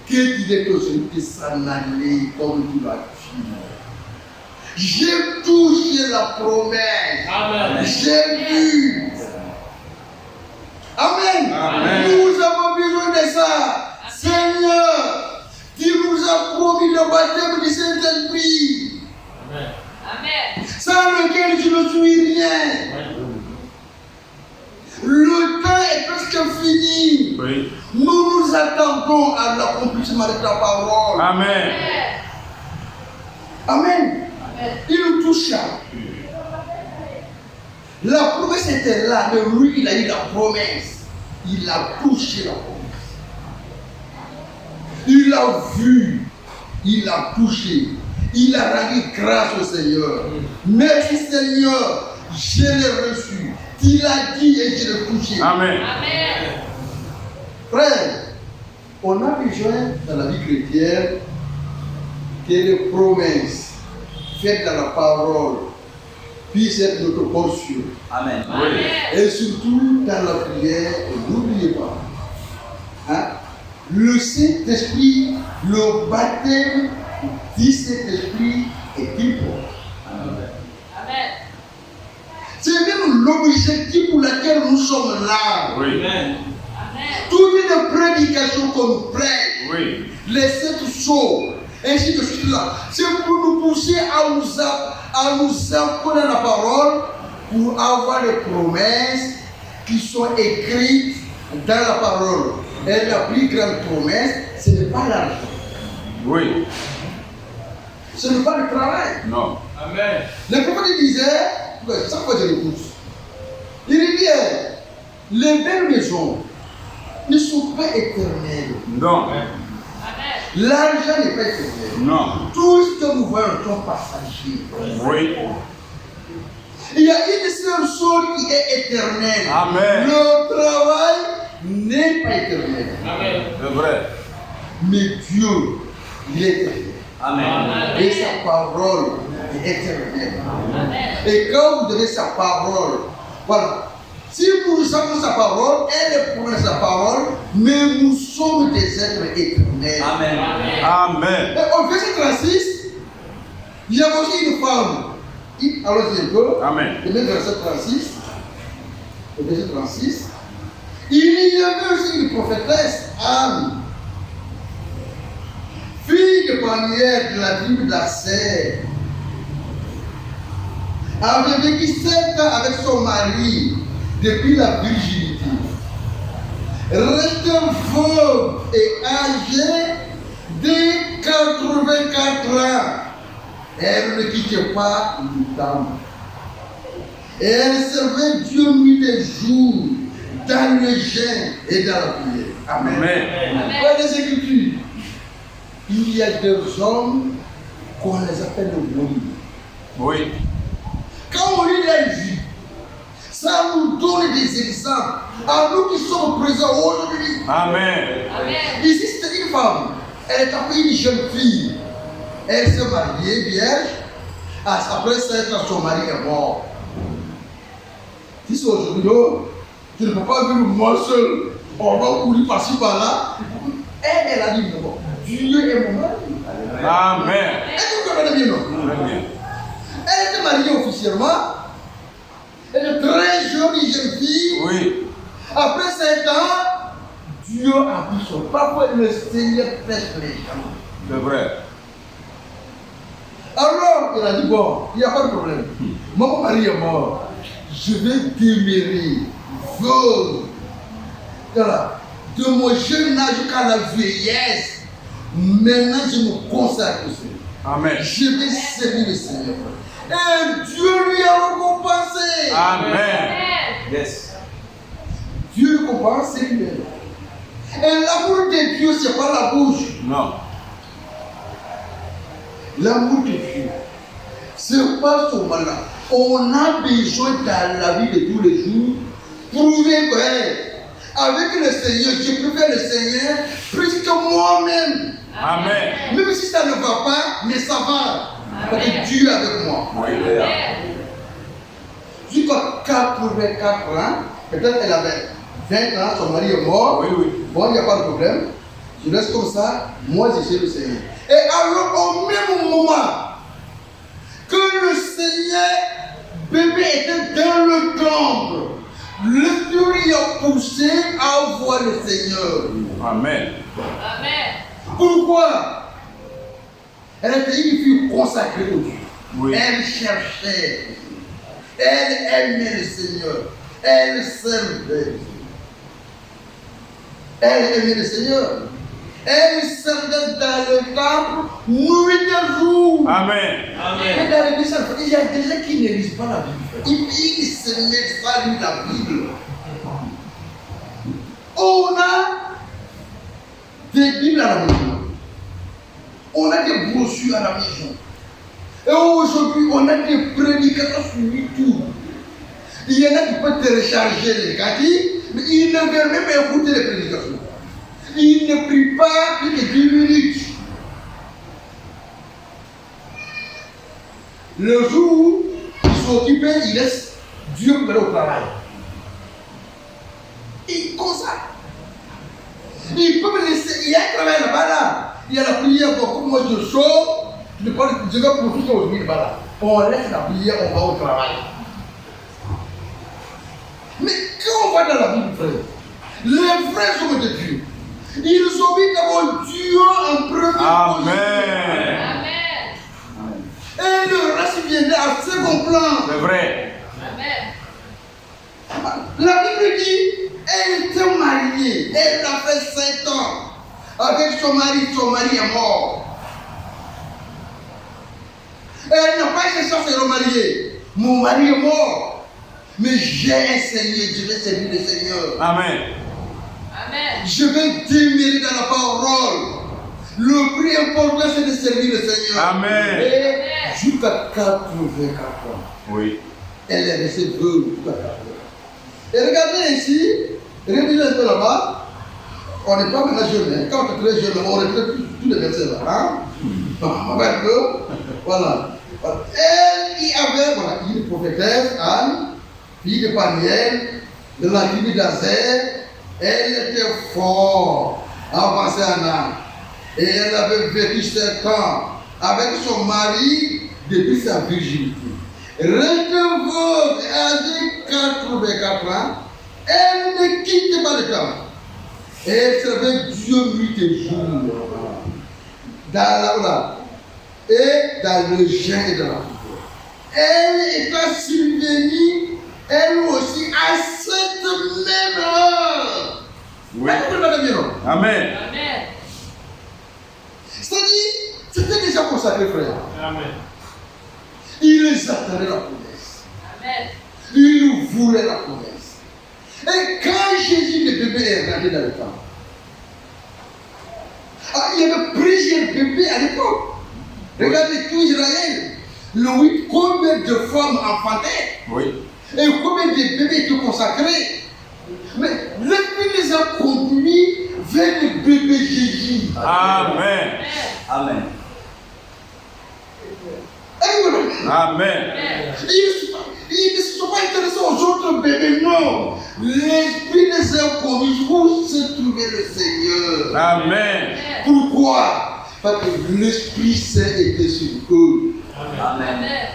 qu'il est que celui qui s'en allait comme tu l'as dit. J'ai touché la promesse. Amen. J'ai vu. Amen. Amen. Nous avons besoin de ça. Seigneur, tu nous as promis le baptême du Saint-Esprit, Amen. sans lequel je ne suis rien. Le temps est presque fini. Oui. Nous nous attendons à l'accomplissement de ta parole. Amen. Amen. Il nous touche. La promesse était là, mais lui, il a eu la promesse. Il a touché la promesse. Il a vu. Il a touché. Il a rendu grâce au Seigneur. Merci Seigneur, je l'ai reçu. Tu l'as dit et je l'ai touché. Amen. Amen. Frère, on a besoin dans la vie chrétienne que les promesses faites dans la parole puissent être notre portion. Amen. Amen. Et surtout dans la prière, n'oubliez pas, hein, le Saint-Esprit, le baptême du Saint-Esprit est important. Amen. C'est même l'objectif pour lequel nous sommes là. Oui. Amen. Toute une prédication qu'on prête, Oui. les 7 choses, ainsi de suite là, c'est pour nous pousser à nous apprendre la parole, pour avoir les promesses qui sont écrites dans la parole. Et la plus grande promesse, ce n'est pas l'argent, Oui. ce n'est pas le travail. Non. Amen. Le prophète disait, chaque fois que je le pousse, il dit, les belles maisons ne sont pas éternelles. Non. Amen. L'argent n'est pas éternel. Non. Tout ce que nous voyons sont passagers. Oui. Il y a une seule chose qui est éternelle. Amen. Le travail n'est pas éternel. Amen. C'est vrai. Mais Dieu, il est éternel. Amen. Et sa parole est éternelle. Amen. Et quand vous avez sa parole, voilà. Si nous savons sa parole, elle est pour sa parole, mais nous sommes des êtres éternels. Amen. Amen. Et au verset 36, il y a aussi une femme. Allons-y un peu. Amen. Le même verset 36. Le verset 36. Il y avait aussi une prophétesse, Anne, fille de Paniel de la tribu d'Asser. Avait vécu 7 ans avec son mari depuis la virginité. Restant veuve et âgée de 84 ans. Elle ne quittait pas le temple. Elle servait Dieu nuit et jour dans le jeûne et dans la prière. Amen. Amen. Dans les Écritures, il y a des hommes qu'on les appelle le Moïse. Oui. Quand on lit la vie, ça nous donne des exemples à nous qui sommes présents aujourd'hui. Amen. Amen. Ici, c'était une femme. Elle est appelée une jeune fille. Elle s'est mariée vierge. Après 7 ans, son mari est mort. Si c'est aujourd'hui, tu ne peux pas vivre moi seul. On va courir par-ci par-là. Elle a dit non. Dieu est mon mari. Amen. Est-ce que vous comprenez bien, non? Très bien. Elle était mariée officiellement. Elle est très jolie jeune fille. Oui. Après 7 ans, Dieu a pris son. Parfois, le Seigneur pêche les gens. C'est vrai. Alors, il a dit, bon, il n'y a pas de problème. Mon mari est mort. Je vais demeurer veuve. Voilà. De mon jeune âge jusqu'à la vieillesse. Maintenant, je me consacre au Seigneur. Amen. Je vais servir le Seigneur. Et Dieu lui a récompensé. Amen. Yes. Dieu récompense, c'est lui. Et l'amour de Dieu, ce n'est pas la bouche. Non. L'amour de Dieu, ce n'est pas seulement là. On a besoin dans la vie de tous les jours prouver que avec le Seigneur, je préfère le Seigneur plus que moi-même. Amen. Même si ça ne va pas, mais ça va. Parce que Dieu est avec moi. Oui. Jusqu'à 84 ans, peut-être elle avait 20 ans, son mari est mort. Oui, oui. Bon, il n'y a pas de problème. Je laisse comme ça, moi je sais le Seigneur. Et alors, au même moment que le Seigneur, bébé était dans le temple, l'Esprit a poussé à voir le Seigneur. Amen. Amen. Pourquoi? Elle était une fille consacrée au Dieu. Oui. Elle cherchait. Elle aimait le Seigneur. Elle servait. Elle aimait le Seigneur. Elle servait dans le temple nuit et jour. Amen. Mais dans l'église, il y a des gens qui ne lisent pas la Bible. Ils se mettent pas lire la Bible. On a des Bibles à la maison. On a des brochures à la maison. Et aujourd'hui, on a des prédicateurs sur YouTube. Il y en a qui peuvent télécharger les kaki, mais ils ne veulent même pas écouter les prédications. Ils ne prient pas plus que 10 minutes. Le jour où ils sont occupés, ils laissent Dieu aller au travail. Ils comme ça. Ils peuvent laisser. Il y a un travail là-bas là. Il y a la prière. Bon, comme moi je sors, je vais profiter aujourd'hui là-bas là. On laisse la prière, on va au travail. Mais quand on va dans la Bible, frère, les vrais hommes de Dieu, ils ont mis d'abord Dieu en première position. Amen. Amen. Et le reste viendrait à second plan. C'est vrai. Amen. La Bible dit, elle était mariée, elle a fait 7 ans avec son mari est mort. Elle n'a pas cherché à se remarier. Mon mari est mort, mais j'ai un Seigneur, je vais servir le Seigneur. Amen. Amen. Je vais demeurer dans la parole. Le plus important, c'est de servir le Seigneur. Amen. Et jusqu'à 84 ans, Oui. elle est restée veuve jusqu'à 84 ans. Et regardez ici, regardez un peu là-bas. On n'est pas maintenant jeune, hein. Quand on est très jeune, on retraite tous les versets là. Hein? On va un peu. Voilà. Elle y avait, voilà, une prophétesse, Anne, fille de Paniel, de la tribu d'Azer. Elle était fort avancée en âge. Et elle avait vécu 7 ans avec son mari depuis sa virginité. Restée veuve et âgée 84 ans, elle ne quittait pas le temple. Et elle servait Dieu nuit et jour. Dans la et dans le jeûne et dans la prière. Elle était subvenue, elle aussi, à cette même heure. Oui. Amen. Amen. C'est-à-dire, c'était déjà consacré, frère. Amen. Il les attendait la promesse. Amen. Il voulait la promesse. Et quand Jésus, le bébé, est rentré dans le temple, il y avait plusieurs bébés à l'époque. Regardez tout Israël. Combien de femmes enfantaient. Oui. Et combien de bébés étaient consacrés. Mais l'Esprit les a conduits vers le bébé Jésus. Amen. Amen. Amen. Ils ne se sont pas intéressés aux autres bébés, non. L'Esprit les a conduits où se trouvait le Seigneur. Amen. Pourquoi? Parce que l'Esprit Saint était sur eux. Amen.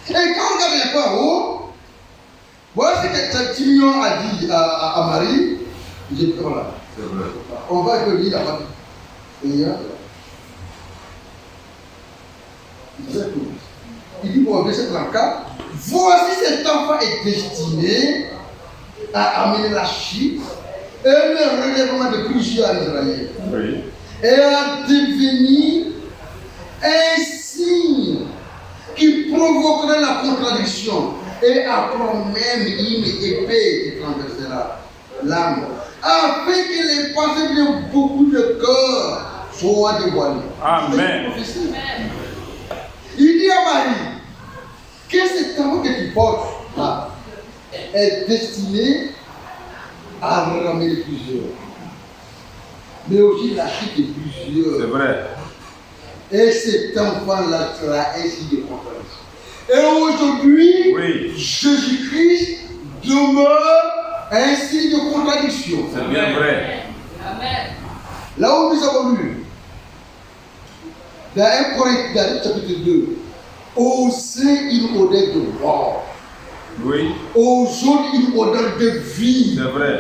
Et quand on regarde les pas en haut, voilà ce que Timion a dit à Marie. J'ai dit, voilà. On va lire la partie. Il dit, bon, verset 34, voici cet enfant est destiné à amener la chute et le relèvement de plusieurs en Israël. Oui. Et à devenir un signe qui provoquera la contradiction et après même une épée qui traversera l'âme, afin que les pensées de beaucoup de cœurs soient dévoilées. Amen. Il dit à Marie que cet enfant que tu portes là est destiné à ramener plusieurs, mais aussi la chute de plusieurs. C'est vrai. Et cet enfant-là sera ainsi de contradiction. Et aujourd'hui, Oui. Jésus-Christ demeure un signe de contradiction. C'est bien vrai. Amen. Là où nous avons lu, dans 1 Corinthiens chapitre 2, au sein une odeur de mort, Oui. aux autres une odeur de vie. C'est vrai.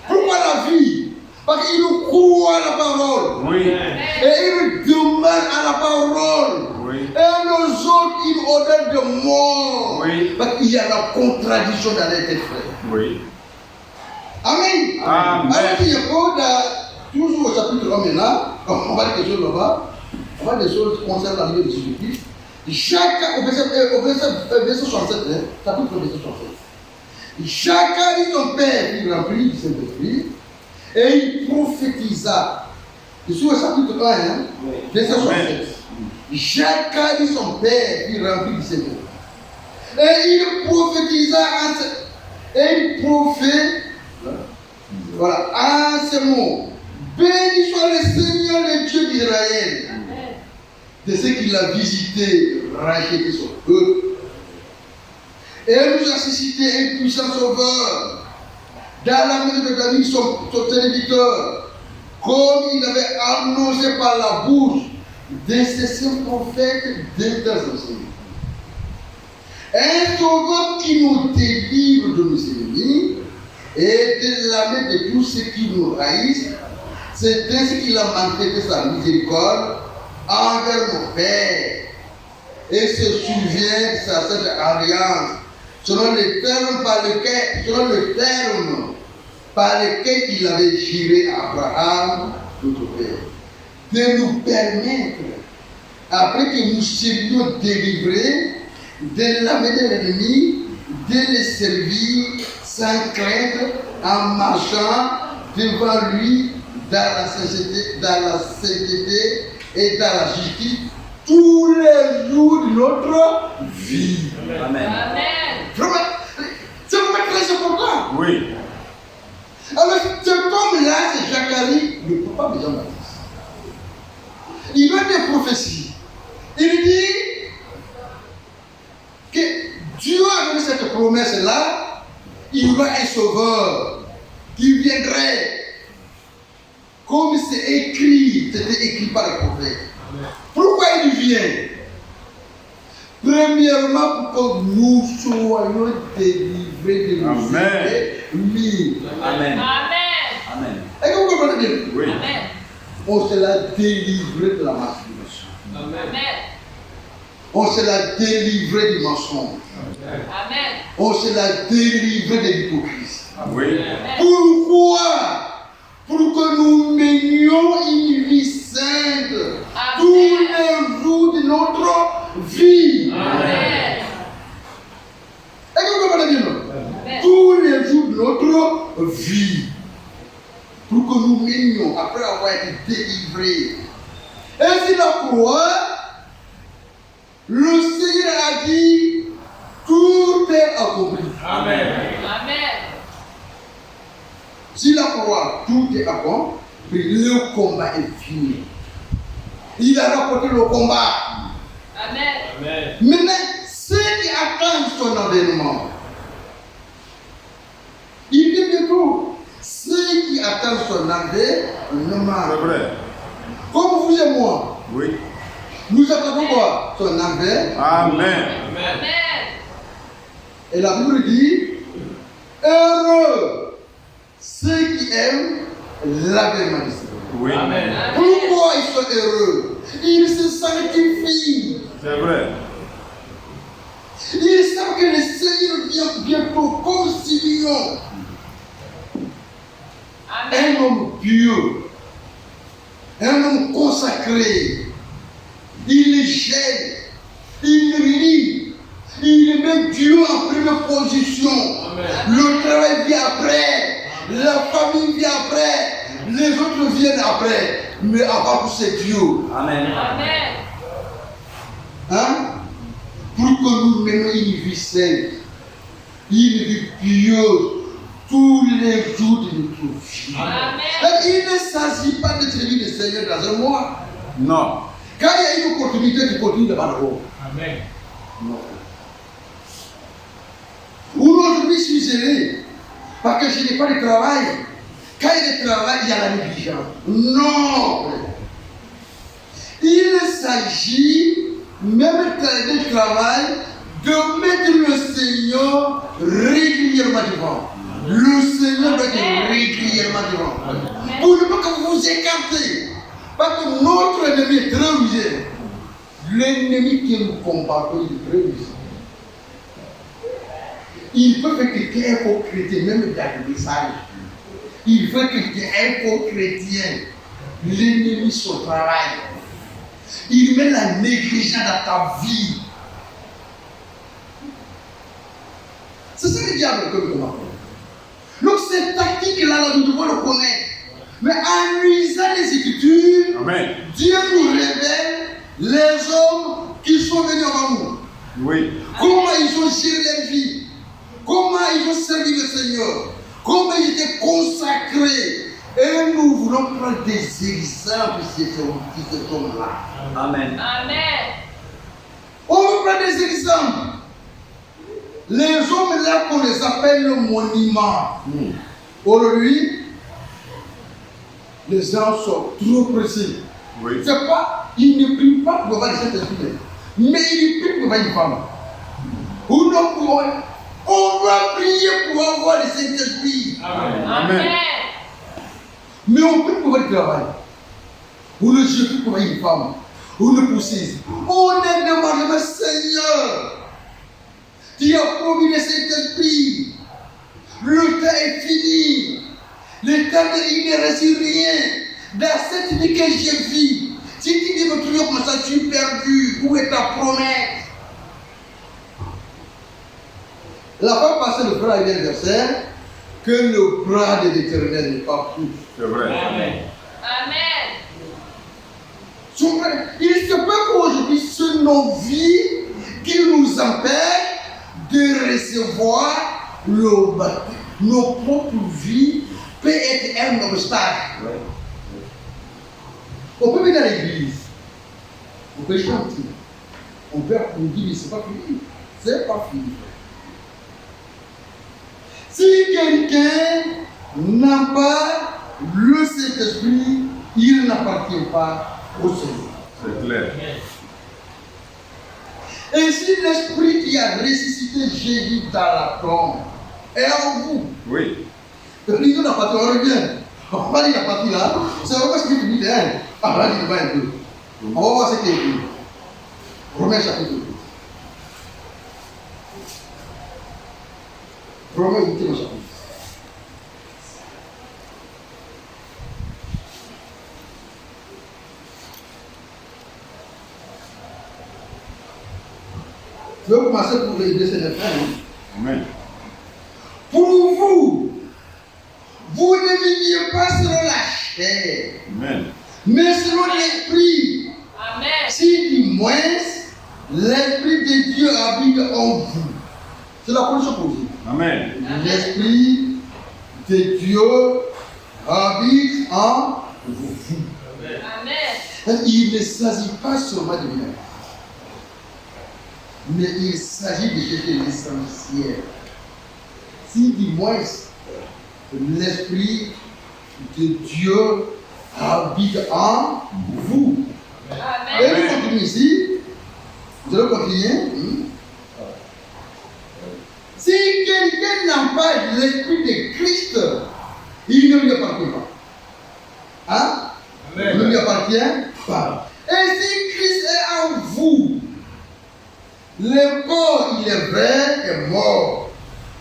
Pourquoi la vie? Parce qu'ils croient à la parole. Oui. Et ils demeurent à la parole. Oui. Et nos autres, une odeur de mort. Oui. Parce qu'il y a la contradiction dans les têtes, frères. Oui. Amen. Amen. Alors, il y a pas toujours au chapitre 1 maintenant, on va dire quelque chose là-bas, on va dire des choses qui concernent la vie de Jésus-Christ. Chacun, au verset 67, hein, chapitre verset 67, chacun dit son père, il remplit du Saint-Esprit, et il prophétisa. C'est sur le chapitre 1, hein, verset 67. Chacun dit son père, il remplit du Saint-Esprit. Et il prophétisa en ces mots. Béni soit le Seigneur, le Dieu d'Israël, de ce qu'il a visité, racheté son peuple, et nous a suscité un puissant sauveur dans la maison de David, son serviteur, comme il avait annoncé par la bouche de ses saints prophètes d'intercession. Un sauveur qui nous délivre de nos ennemis et de la main de tous ceux qui nous haïssent. C'est ainsi qu'il a manifesté sa miséricorde envers nos pères et se souvient de sa sainte alliance, selon le terme par lequel il avait juré à Abraham, notre père, de nous permettre, après que nous serions délivrés de la main de l'ennemi, de les servir sans crainte, en marchant devant lui dans la sainteté et dans la justice tous les jours de notre vie. Amen. Vraiment, c'est vraiment très important. Oui. Alors, cet homme-là, c'est Zacharie, le papa de Jean-Baptiste. Il donne des prophéties. Il dit que Dieu a donné cette promesse-là. Il y aura un sauveur qui viendrait. Comme c'est écrit, c'était écrit par les prophètes. Pourquoi il vient? Premièrement, pour que nous soyons délivrés de nos ennemis. Amen. Amen. Est-ce que vous comprenez bien? Oui. Amen. On se l'a délivré de la masturbation. Amen. On se l'a délivré du mensonge. Amen. On se l'a délivré de l'hypocrisie. Oui. Pourquoi? Pour que nous menions une vie sainte tous les jours de notre vie. Amen. Est-ce que vous comprenez bien? Amen. Tous les jours de notre vie. Pour que nous menions après avoir été délivrés. Et si la croix, le Seigneur a dit, tout est accompli. Amen. Amen. Si la croix, tout est accompli, le combat est fini. Il a rapporté le combat. Amen. Maintenant, ceux qui attendent son avènement, il vient bientôt. Ceux qui attendent son avènement, C'est vrai. comme vous et moi, Oui. nous attendons quoi? Son avènement. Amen. Amen. Et la Bible dit, heureux ceux qui aiment l'avènement du Seigneur. Oui. Amen. Pourquoi ils sont heureux? Ils se sanctifient. C'est vrai. Ils savent que le Seigneur vient bientôt comme Simeon, Amen. un homme pieux, un homme consacré. Il gêne, il lit, il met Dieu en première position. Le travail vient après, la famille vient après, les autres viennent après. Mais avant tout, c'est Dieu. Amen. Amen. Hein? Pour que nous menions une vie sainte, une vie pieuse, tous les jours de notre vie. Amen. Et il ne s'agit pas de servir le Seigneur dans un mois. Non. Quand il y a une opportunité, tu continues devant le haut. Amen. Non. Ou aujourd'hui, je suis gêné parce que je n'ai pas de travail. Quand il y a du travail, il y a la négligence. Non. Il s'agit, même du travail, de mettre le Seigneur régulièrement devant. Le Seigneur doit être régulièrement devant. Pour ne pas que vous vous écartez. Parce que notre ennemi est très rusé. L'ennemi qui nous combat, il est très rusé. Il peut faire que tu es un faux chrétien, même dans le message. Il veut que tu es un faux chrétien. L'ennemi, son travail. Il met la négligence dans ta vie. C'est ça le diable que nous demandons. Donc cette tactique-là, nous devons le connaître. Mais en lisant les Écritures, Amen. Dieu nous révèle les hommes qui sont venus avant nous. Oui. comment ils ont géré leur vie, comment ils ont servi le Seigneur, comment ils étaient consacrés. Et nous voulons prendre des exemples de cet homme-là. Amen. Amen. On veut prendre des exemples. Les hommes là qu'on les appelle le monument. Aujourd'hui, les gens sont trop pressés. Oui. C'est pas, ils ne prient pas pour avoir le Saint-Esprit, mais ils prient pour avoir une femme. Ou non, on va prier pour avoir le Saint-Esprit. Amen. Mais on prie pour avoir du travail. Ou le Dieu pour avoir une femme. Ou le pousser. On est demandé, mais Seigneur, tu as promis le Saint-Esprit. Le temps est fini. Le temps il ne reste rien. Dans cette vie que j'ai vue, si tu dis me trouver comme ça, tu es perdu. Où est ta promesse? La fois passée, le frère a eu un verset que le bras de l'Éternel n'est pas court. C'est vrai. Amen. Il se peut qu'aujourd'hui, ce non-vie qui nous empêche de recevoir le baptême, nos propres vies, peut être un obstacle. On peut venir à l'église, on peut chanter, on peut applaudir, mais ce n'est pas fini. C'est pas fini. Si quelqu'un n'a pas le Saint-Esprit, il n'appartient pas au Seigneur. C'est clair. Et si l'Esprit qui a ressuscité Jésus dans la tombe est en vous, Oui. l'Église n'a pas, on revient. On va dire la partie là, c'est vraiment ce que tu dis, hein. On va dire un peu. On va voir ce qui est écrit. Romains chapitre 2. Romains 8 chapitre. Je vais commencer pour les blessés de fin. Amen. Pour vous, vous ne viviez pas selon la chair, Amen. mais selon l'Esprit. Amen. Si du moins l'Esprit de Dieu habite en vous. C'est la première chose pour vous. Amen. L'Esprit de Dieu habite en vous. Amen. Il ne s'agit pas seulement de lui, mais il s'agit de chercher l'essentiel. Si du moins l'Esprit de Dieu habite en vous. Et Amen. nous continuons ici. Vous allez continuer. Si quelqu'un n'a pas l'Esprit de Christ, il ne lui appartient pas. Hein? Il ne lui appartient pas. Et si Christ est en vous, le corps, il est vrai, est mort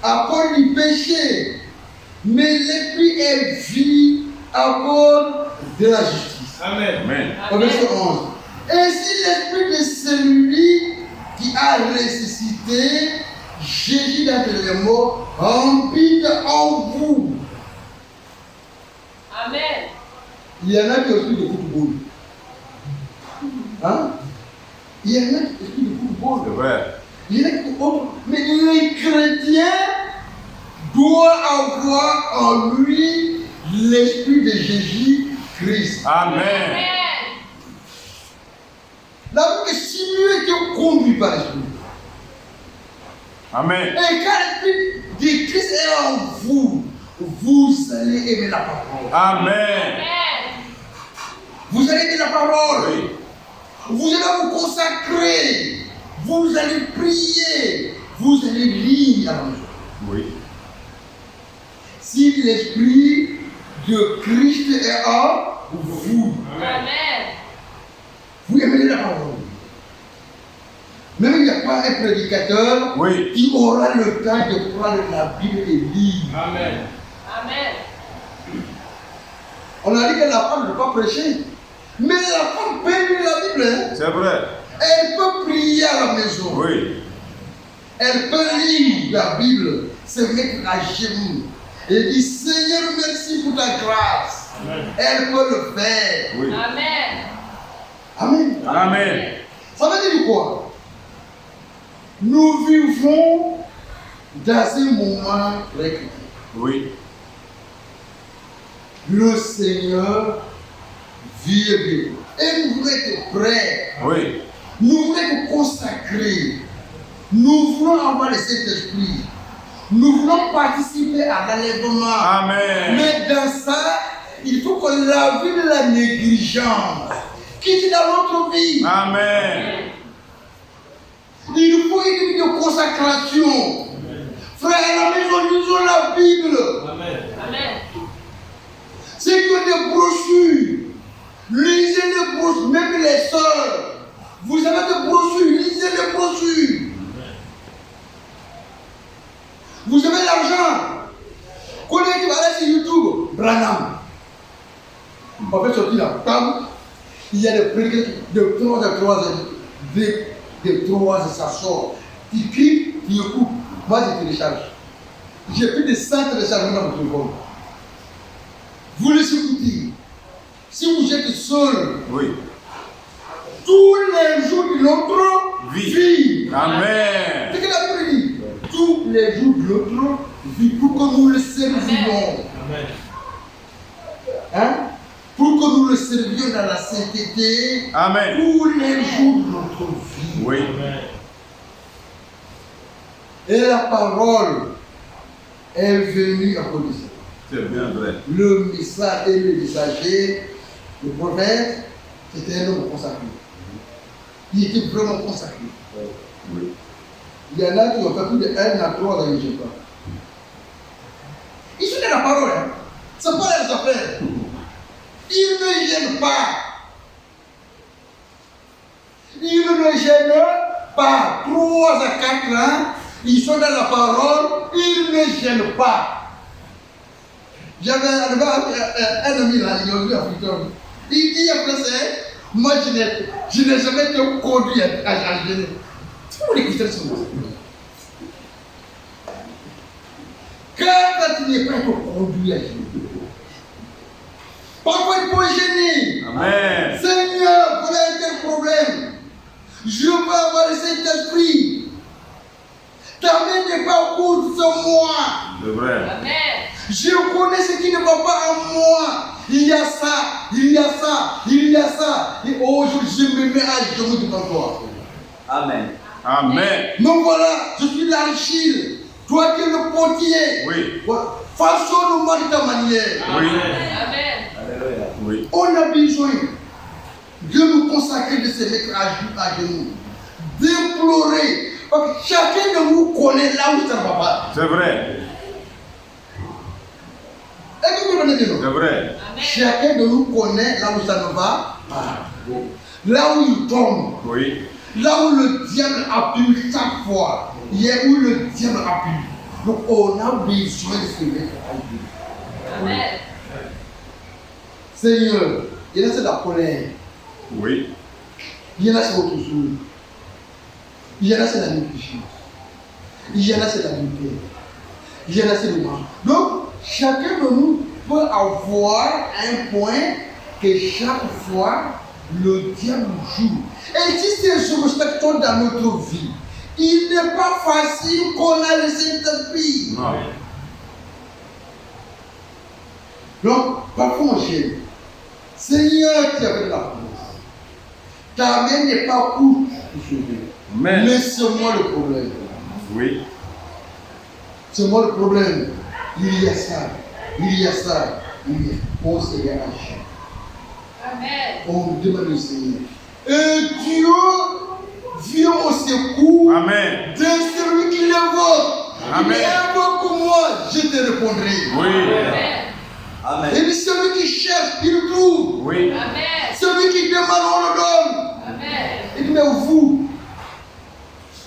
à cause du péché, mais l'esprit est vie à cause de la justice. Amen. Amen. Au verset 11. Et si l'esprit de celui qui a ressuscité Jésus d'entre les morts habite en vous. Amen. Il y en a qui ont l'esprit de football. Hein? Il y en a qui ont l'esprit de football. C'est vrai. Il y en a qui ont... Mais les chrétiens doivent avoir en lui l'esprit de Jésus-Christ. Amen. Amen. Là, que si mieux que conduit par l'esprit. Amen. Et quand l'esprit de Christ est en vous, vous allez aimer la parole. Amen. Amen. Vous allez aimer la parole. Oui. Vous allez vous consacrer. Vous allez prier. Vous allez lire à la maison. Oui. Si l'esprit de Christ est en vous, Amen. vous aimez la parole. Même il n'y a pas un prédicateur Oui. qui aura le temps de prendre la Bible et lire. Amen. Amen. On a dit que la femme ne peut pas prêcher. Mais la femme peut lire la Bible. Hein. C'est vrai. Elle peut prier à la maison. Oui. Elle peut lire la Bible, se mettre à genoux et dire Seigneur, merci pour ta grâce. Amen. Elle peut le faire. Oui. Amen. Amen. Amen. Ça veut dire quoi? Nous vivons dans un moment très critique. Oui. Le Seigneur vit bien. Et nous voulons être prêts. Oui. Nous voulons être consacrés. Nous voulons avoir le Saint-Esprit. Nous voulons participer à l'enlèvement. Amen. Mais dans ça, il faut que la vie de la négligence quitte dans notre vie. Amen. Il faut une vie de consacration. Frère, à la maison, lisons la Bible. Amen. Ceux qui ont des brochures, lisez les brochures, même les sœurs. Vous avez des brochures, lisez les brochures. Vous avez l'argent. Connaissez, tu vas aller sur YouTube, Branham. On fait sortir la table. Il y a des prix de 3 heures, ça sort. Tu cliques, tu écoutes. Moi, je télécharge. J'ai plus de 100 téléchargements dans mon téléphone. Vous les écoutez. Si vous êtes seul, Oui. tous les jours de notre vie. Amen. C'est ce que la Bible dit. Tous les jours de notre vie pour que nous le servions. Hein? Pour que nous le servions dans la sainteté. Amen. Tous les jours de notre vie. Oui. Et la parole est venue à cause de ça. C'est bien vrai. Le message et le messager, le prophète, c'était un homme consacré. Il était vraiment consacré. Oui. Il y en a qui ont fait plus de 1 à 3 ans, je ne sais pas. Ils sont dans la parole. Hein. Ce n'est pas leurs affaires. Ils ne gênent pas. Ils ne gênent pas. 3 à 4 ans, ils sont dans la parole, ils ne gênent pas. J'avais un ami là, il est venu à Africain. Il dit après ça, moi je n'ai jamais été conduit à gêner. Tout le monde écoutait ce mot. Quand tu n'es pas conduit à gêner, parfois il faut gêner. Amen. Seigneur, voilà un tel problème. Je veux avoir le Saint-Esprit. Ta main n'est pas courte sur moi. C'est vrai. Amen. Je connais ce qui ne va pas en moi. Il y a ça, il y a ça, il y a ça. Et aujourd'hui, je me mets à genoux devant toi. Amen. Amen. Donc voilà, je suis l'argile. Toi qui es le potier. Oui. Voilà. Façonne-moi de ta manière. Oui. Amen. Alléluia. Oui. On a besoin de nous consacrer, de se mettre à genoux, d'implorer. Parce que chacun de nous connaît là où ça ne va pas. C'est vrai. Est-ce que vous comprenez bien? C'est vrai. Amen. Chacun de nous connaît là où ça ne va pas. Là où il tombe. Oui. Là où le diable appuie chaque fois. Il y a où le diable appuie. Donc on a besoin de se mettre à genoux. Amen. Seigneur, il y en a c'est la colère. Oui. Il y en a c'est autre chose. Il y en a c'est la négligence. Il y en a c'est la lumière. Il y en a c'est le mal. Donc chacun de nous peut avoir un point que chaque fois le diable joue. Et si ces obstacles dans notre vie, il n'est pas facile qu'on a le Saint-Esprit. Non. Donc, parfois on gêne. Seigneur, tu avais la promesse. Ta main n'est pas courte pour sauver. Amen. Mais c'est moi le problème. Oui. C'est moi le problème. Il y a ça. Il y a ça. Il y a. Oh Seigneur, agis. Amen. On demande au Seigneur. Et Dieu vient au secours Amen. de celui qui l'invoque. Amen. Il invoque moi, je te répondrai. Oui. Amen. Amen. Et puis celui qui cherche, il trouve. Oui. Amen. Celui qui demande, on le donne. Amen. Il dit, mais vous,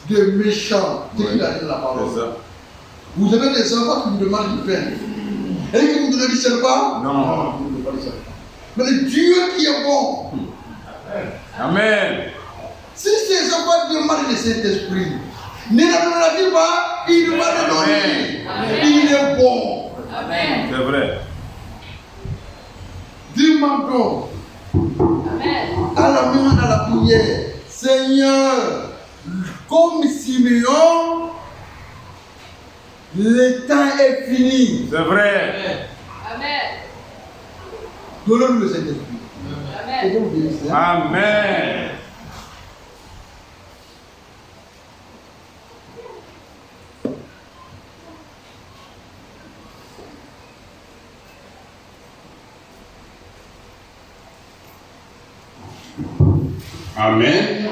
des méchants, c'est qui a dit la parole. C'est ça. Vous avez des enfants qui vous demandent du pain. Et que vous ne le dites pas? Non. Vous ne le dites pas. Mais le Dieu qui est bon. Amen. Si ces enfants demandent le Saint-Esprit, ne la donnera-t-il pas? Il va le donner. Amen. Il est bon. Amen. C'est vrai. Demandons Amen. à la main, à la prière, Seigneur, comme Simeon, le temps est fini. C'est vrai. Amen. Donnons-nous le Saint-Esprit. Et Amen. donc, bénisse, hein. Amen. Amen.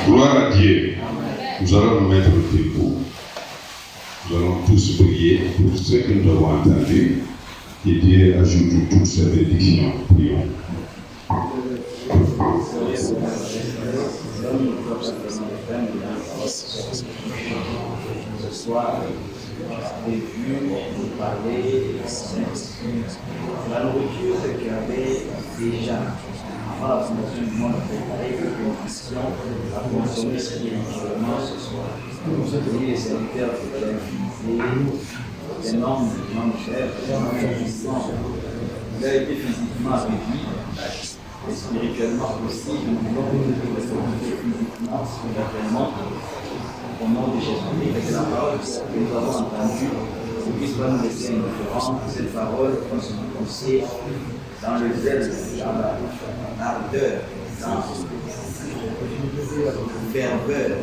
Gloire à Dieu. Nous allons nous mettre debout. Nous allons tous prier pour ce que nous avons entendu. Que Dieu ajoute toutes ces bénédictions. Prions. Ce soir, j'ai vu vous parler de la nourriture qu'il y avait déjà. Avant la fondation du monde, préparé quelques questions à consommer spirituellement ce soir. Oui, les serviteurs étaient invités, des hommes chers, des hommes puissants. Il a été physiquement affaibli, et spirituellement aussi. Nous voulons que physiquement, spirituellement, au nom de Jésus-Christ, et la parole que nous avons entendue ne puisse pas nous laisser indifférents. Cette parole puisse nous pousser dans le zèle, dans l'ardeur, dans la ferveur de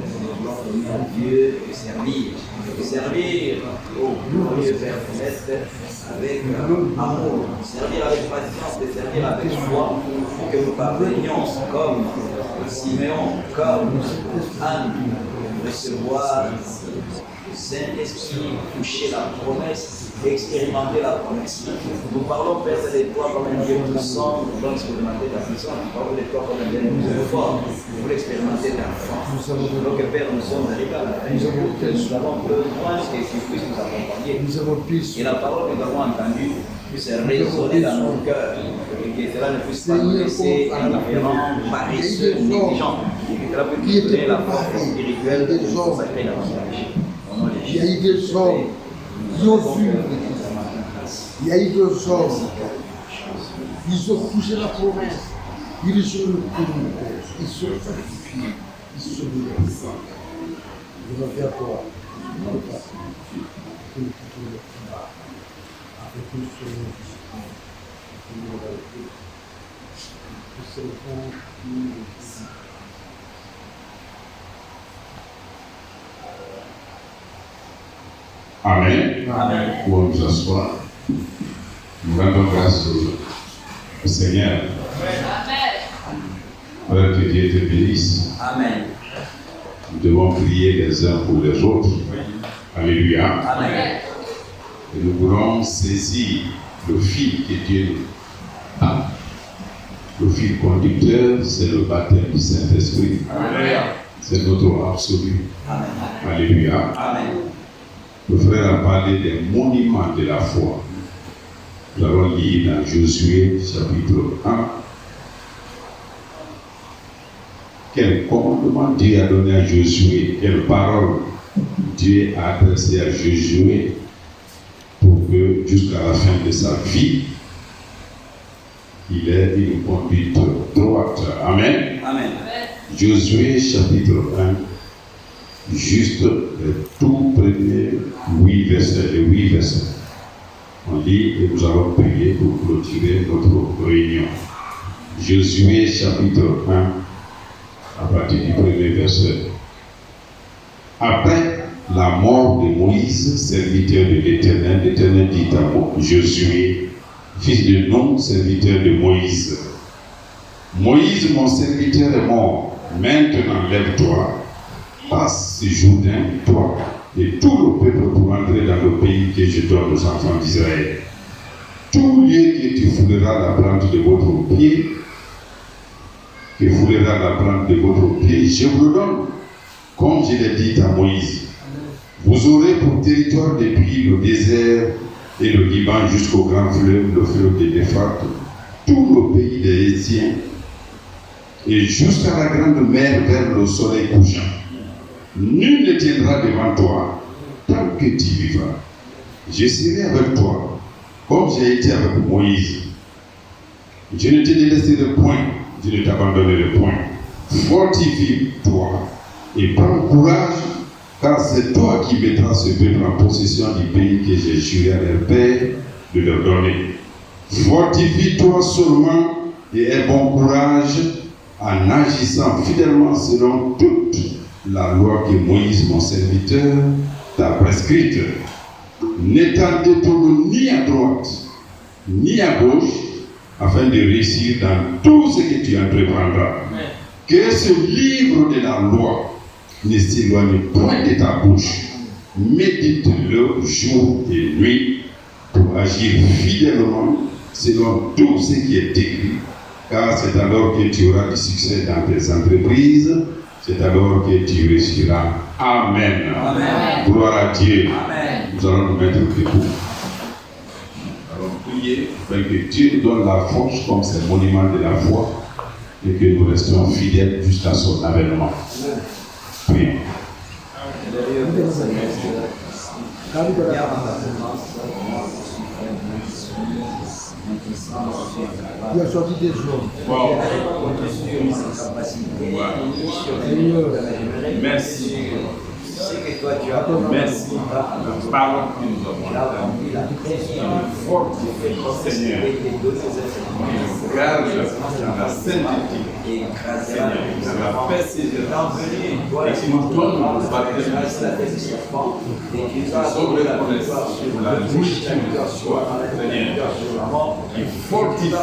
donner à Dieu et servir au glorieux Père Céleste avec amour, servir avec patience et servir avec foi pour que nous parvenions comme Simeon, comme Anne, recevoir le Saint-Esprit, toucher la promesse, expérimenter la promesse. Nous parlons, Père, de toi comme un Dieu puissant, nous allons expérimenter ta puissance, nous parlons de toi comme un Dieu fort, pour l'expérimenter ta force. Donc, Père, nous sommes arrivés à la fin. Nous avons besoin que tu puisses nous accompagner. Et la parole que nous avons entendue puisse résonner dans nos cœurs, et que cela ne puisse pas nous laisser indifférents, paresseux, négligents, et que cela puisse nous donner la force spirituelle de nous consacrer dans notre péché. Il y a eu des hommes qui ont vu. Il y a eu des hommes. Ils ont touché la promesse. Ils ont le coup. Ils sont sacrifiés. Ils sont libérés. Je reviens à toi. Je ne veux pas que nous quittons le combat avec une seule vision. Que c'est le bon qui nous dit. Amen. Amen. Pour nous asseoir. Nous rendons grâce au Seigneur. Amen. Alors que Dieu te bénisse. Amen. Nous devons prier les uns pour les autres. Alléluia. Amen. Et nous voulons saisir le fil que Dieu nous a. Le fil conducteur, c'est le baptême du Saint-Esprit. C'est notre absolu. Amen. Alléluia. Amen. Le frère a parlé des monuments de la foi. Nous allons lire dans Josué chapitre 1. Quel commandement Dieu a donné à Josué, quelle parole Dieu a adressée à Josué pour que jusqu'à la fin de sa vie, il ait une conduite droite. Amen. Amen. Josué chapitre 1, juste les tout premiers 8 versets. On lit et nous allons prier pour clôturer notre réunion. Josué chapitre 1, à partir du premier verset. Après la mort de Moïse, serviteur de l'Éternel, l'Éternel dit à Josué, fils de Nun, serviteur de Moïse. Moïse, mon serviteur, est mort. Maintenant, lève-toi, passe ce Jourdain, toi et tout le peuple pour entrer dans le pays que je donne aux enfants d'Israël. Tout lieu que tu fouleras la plante de votre pied, je vous le donne, comme je l'ai dit à Moïse. Vous aurez pour territoire depuis le désert et le Liban jusqu'au grand fleuve, le fleuve de l'Euphrate, tout le pays des Hétiens, et jusqu'à la grande mer vers le soleil couchant. Nul ne tiendra devant toi tant que tu vivras. Je serai avec toi, comme j'ai été avec Moïse. Je ne te délaisserai point, je ne t'abandonnerai point. Fortifie-toi Et prends courage, car c'est toi qui mettras ce peuple en possession du pays que j'ai juré à leur père de leur donner. Fortifie-toi seulement et aie bon courage en agissant fidèlement selon toute la loi que Moïse, mon serviteur, t'a prescrite. Ne t'en détourne ni à droite, ni à gauche, afin de réussir dans tout ce que tu entreprendras. Que ce livre de la loi ne s'éloigne point de ta bouche. Médite-le jour et nuit pour agir fidèlement selon tout ce qui est écrit, car c'est alors que tu auras du succès dans tes entreprises, c'est alors que tu réussiras. Amen. Amen. Gloire à Dieu. Amen. Nous allons nous mettre debout. Allons prier afin que Dieu nous donne la force comme ces monuments de la foi et que nous restions fidèles jusqu'à son avènement. Prions. Il a sorti des hommes. Merci. Merci. La parole que nous avons. Fortifie, Seigneur. Gage la sainteté. Seigneur, la persévérance. Et qui nous donne le baptême. Nous sommes reconnaissants pour la nourriture de soi, Seigneur, qui fortifie,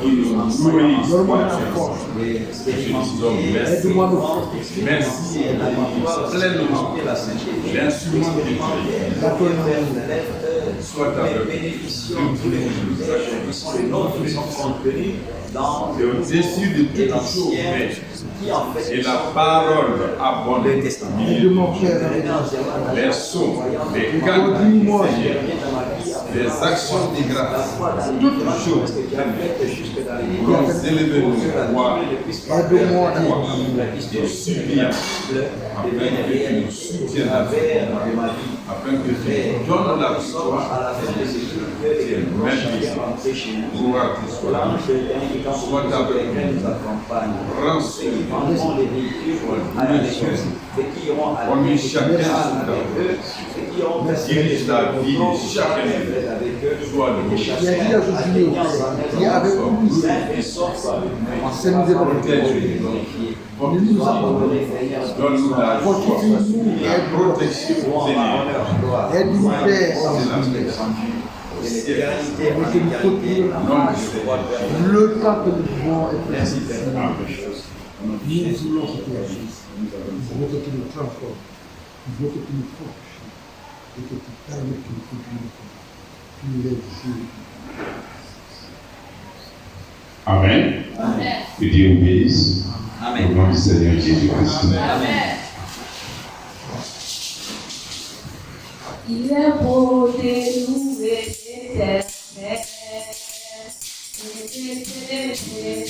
qui nous nourrit. Je te dis merci. Merci pleinement. L'instrument de Dieu. Soit avec c'est au-dessus de toutes choses, et la parole abonde. Les sons, les cantes, les actions de grâce, toutes choses pour nous élever nos voix vers toi et suppliant afin que tu nous soutiennes afin que tu nous donnes la victoire. C'est magnifique. Gloire te soit. Sois avec nous. Rends soin. Remets chacun sous ta voix. Dirige la vie de chacun d'eux. Sois le Il a dit à Josué, il est avec nous. C'est nous Donne-nous la joie, la protection, Seigneur. Aide-nous, Père. Le temps que nous pouvons être ici, nous voulons que tu agisses. Nous voulons que tu nous transformes. Nous voulons que tu nous fortifies. Et que tu permettes que nous continuions. Tu nous lèves. Amen. Amen. Que Dieu vous bénisse. Amen. Au nom du Seigneur Jésus-Christ. Amen. Il est beau de louer l'éternel, et de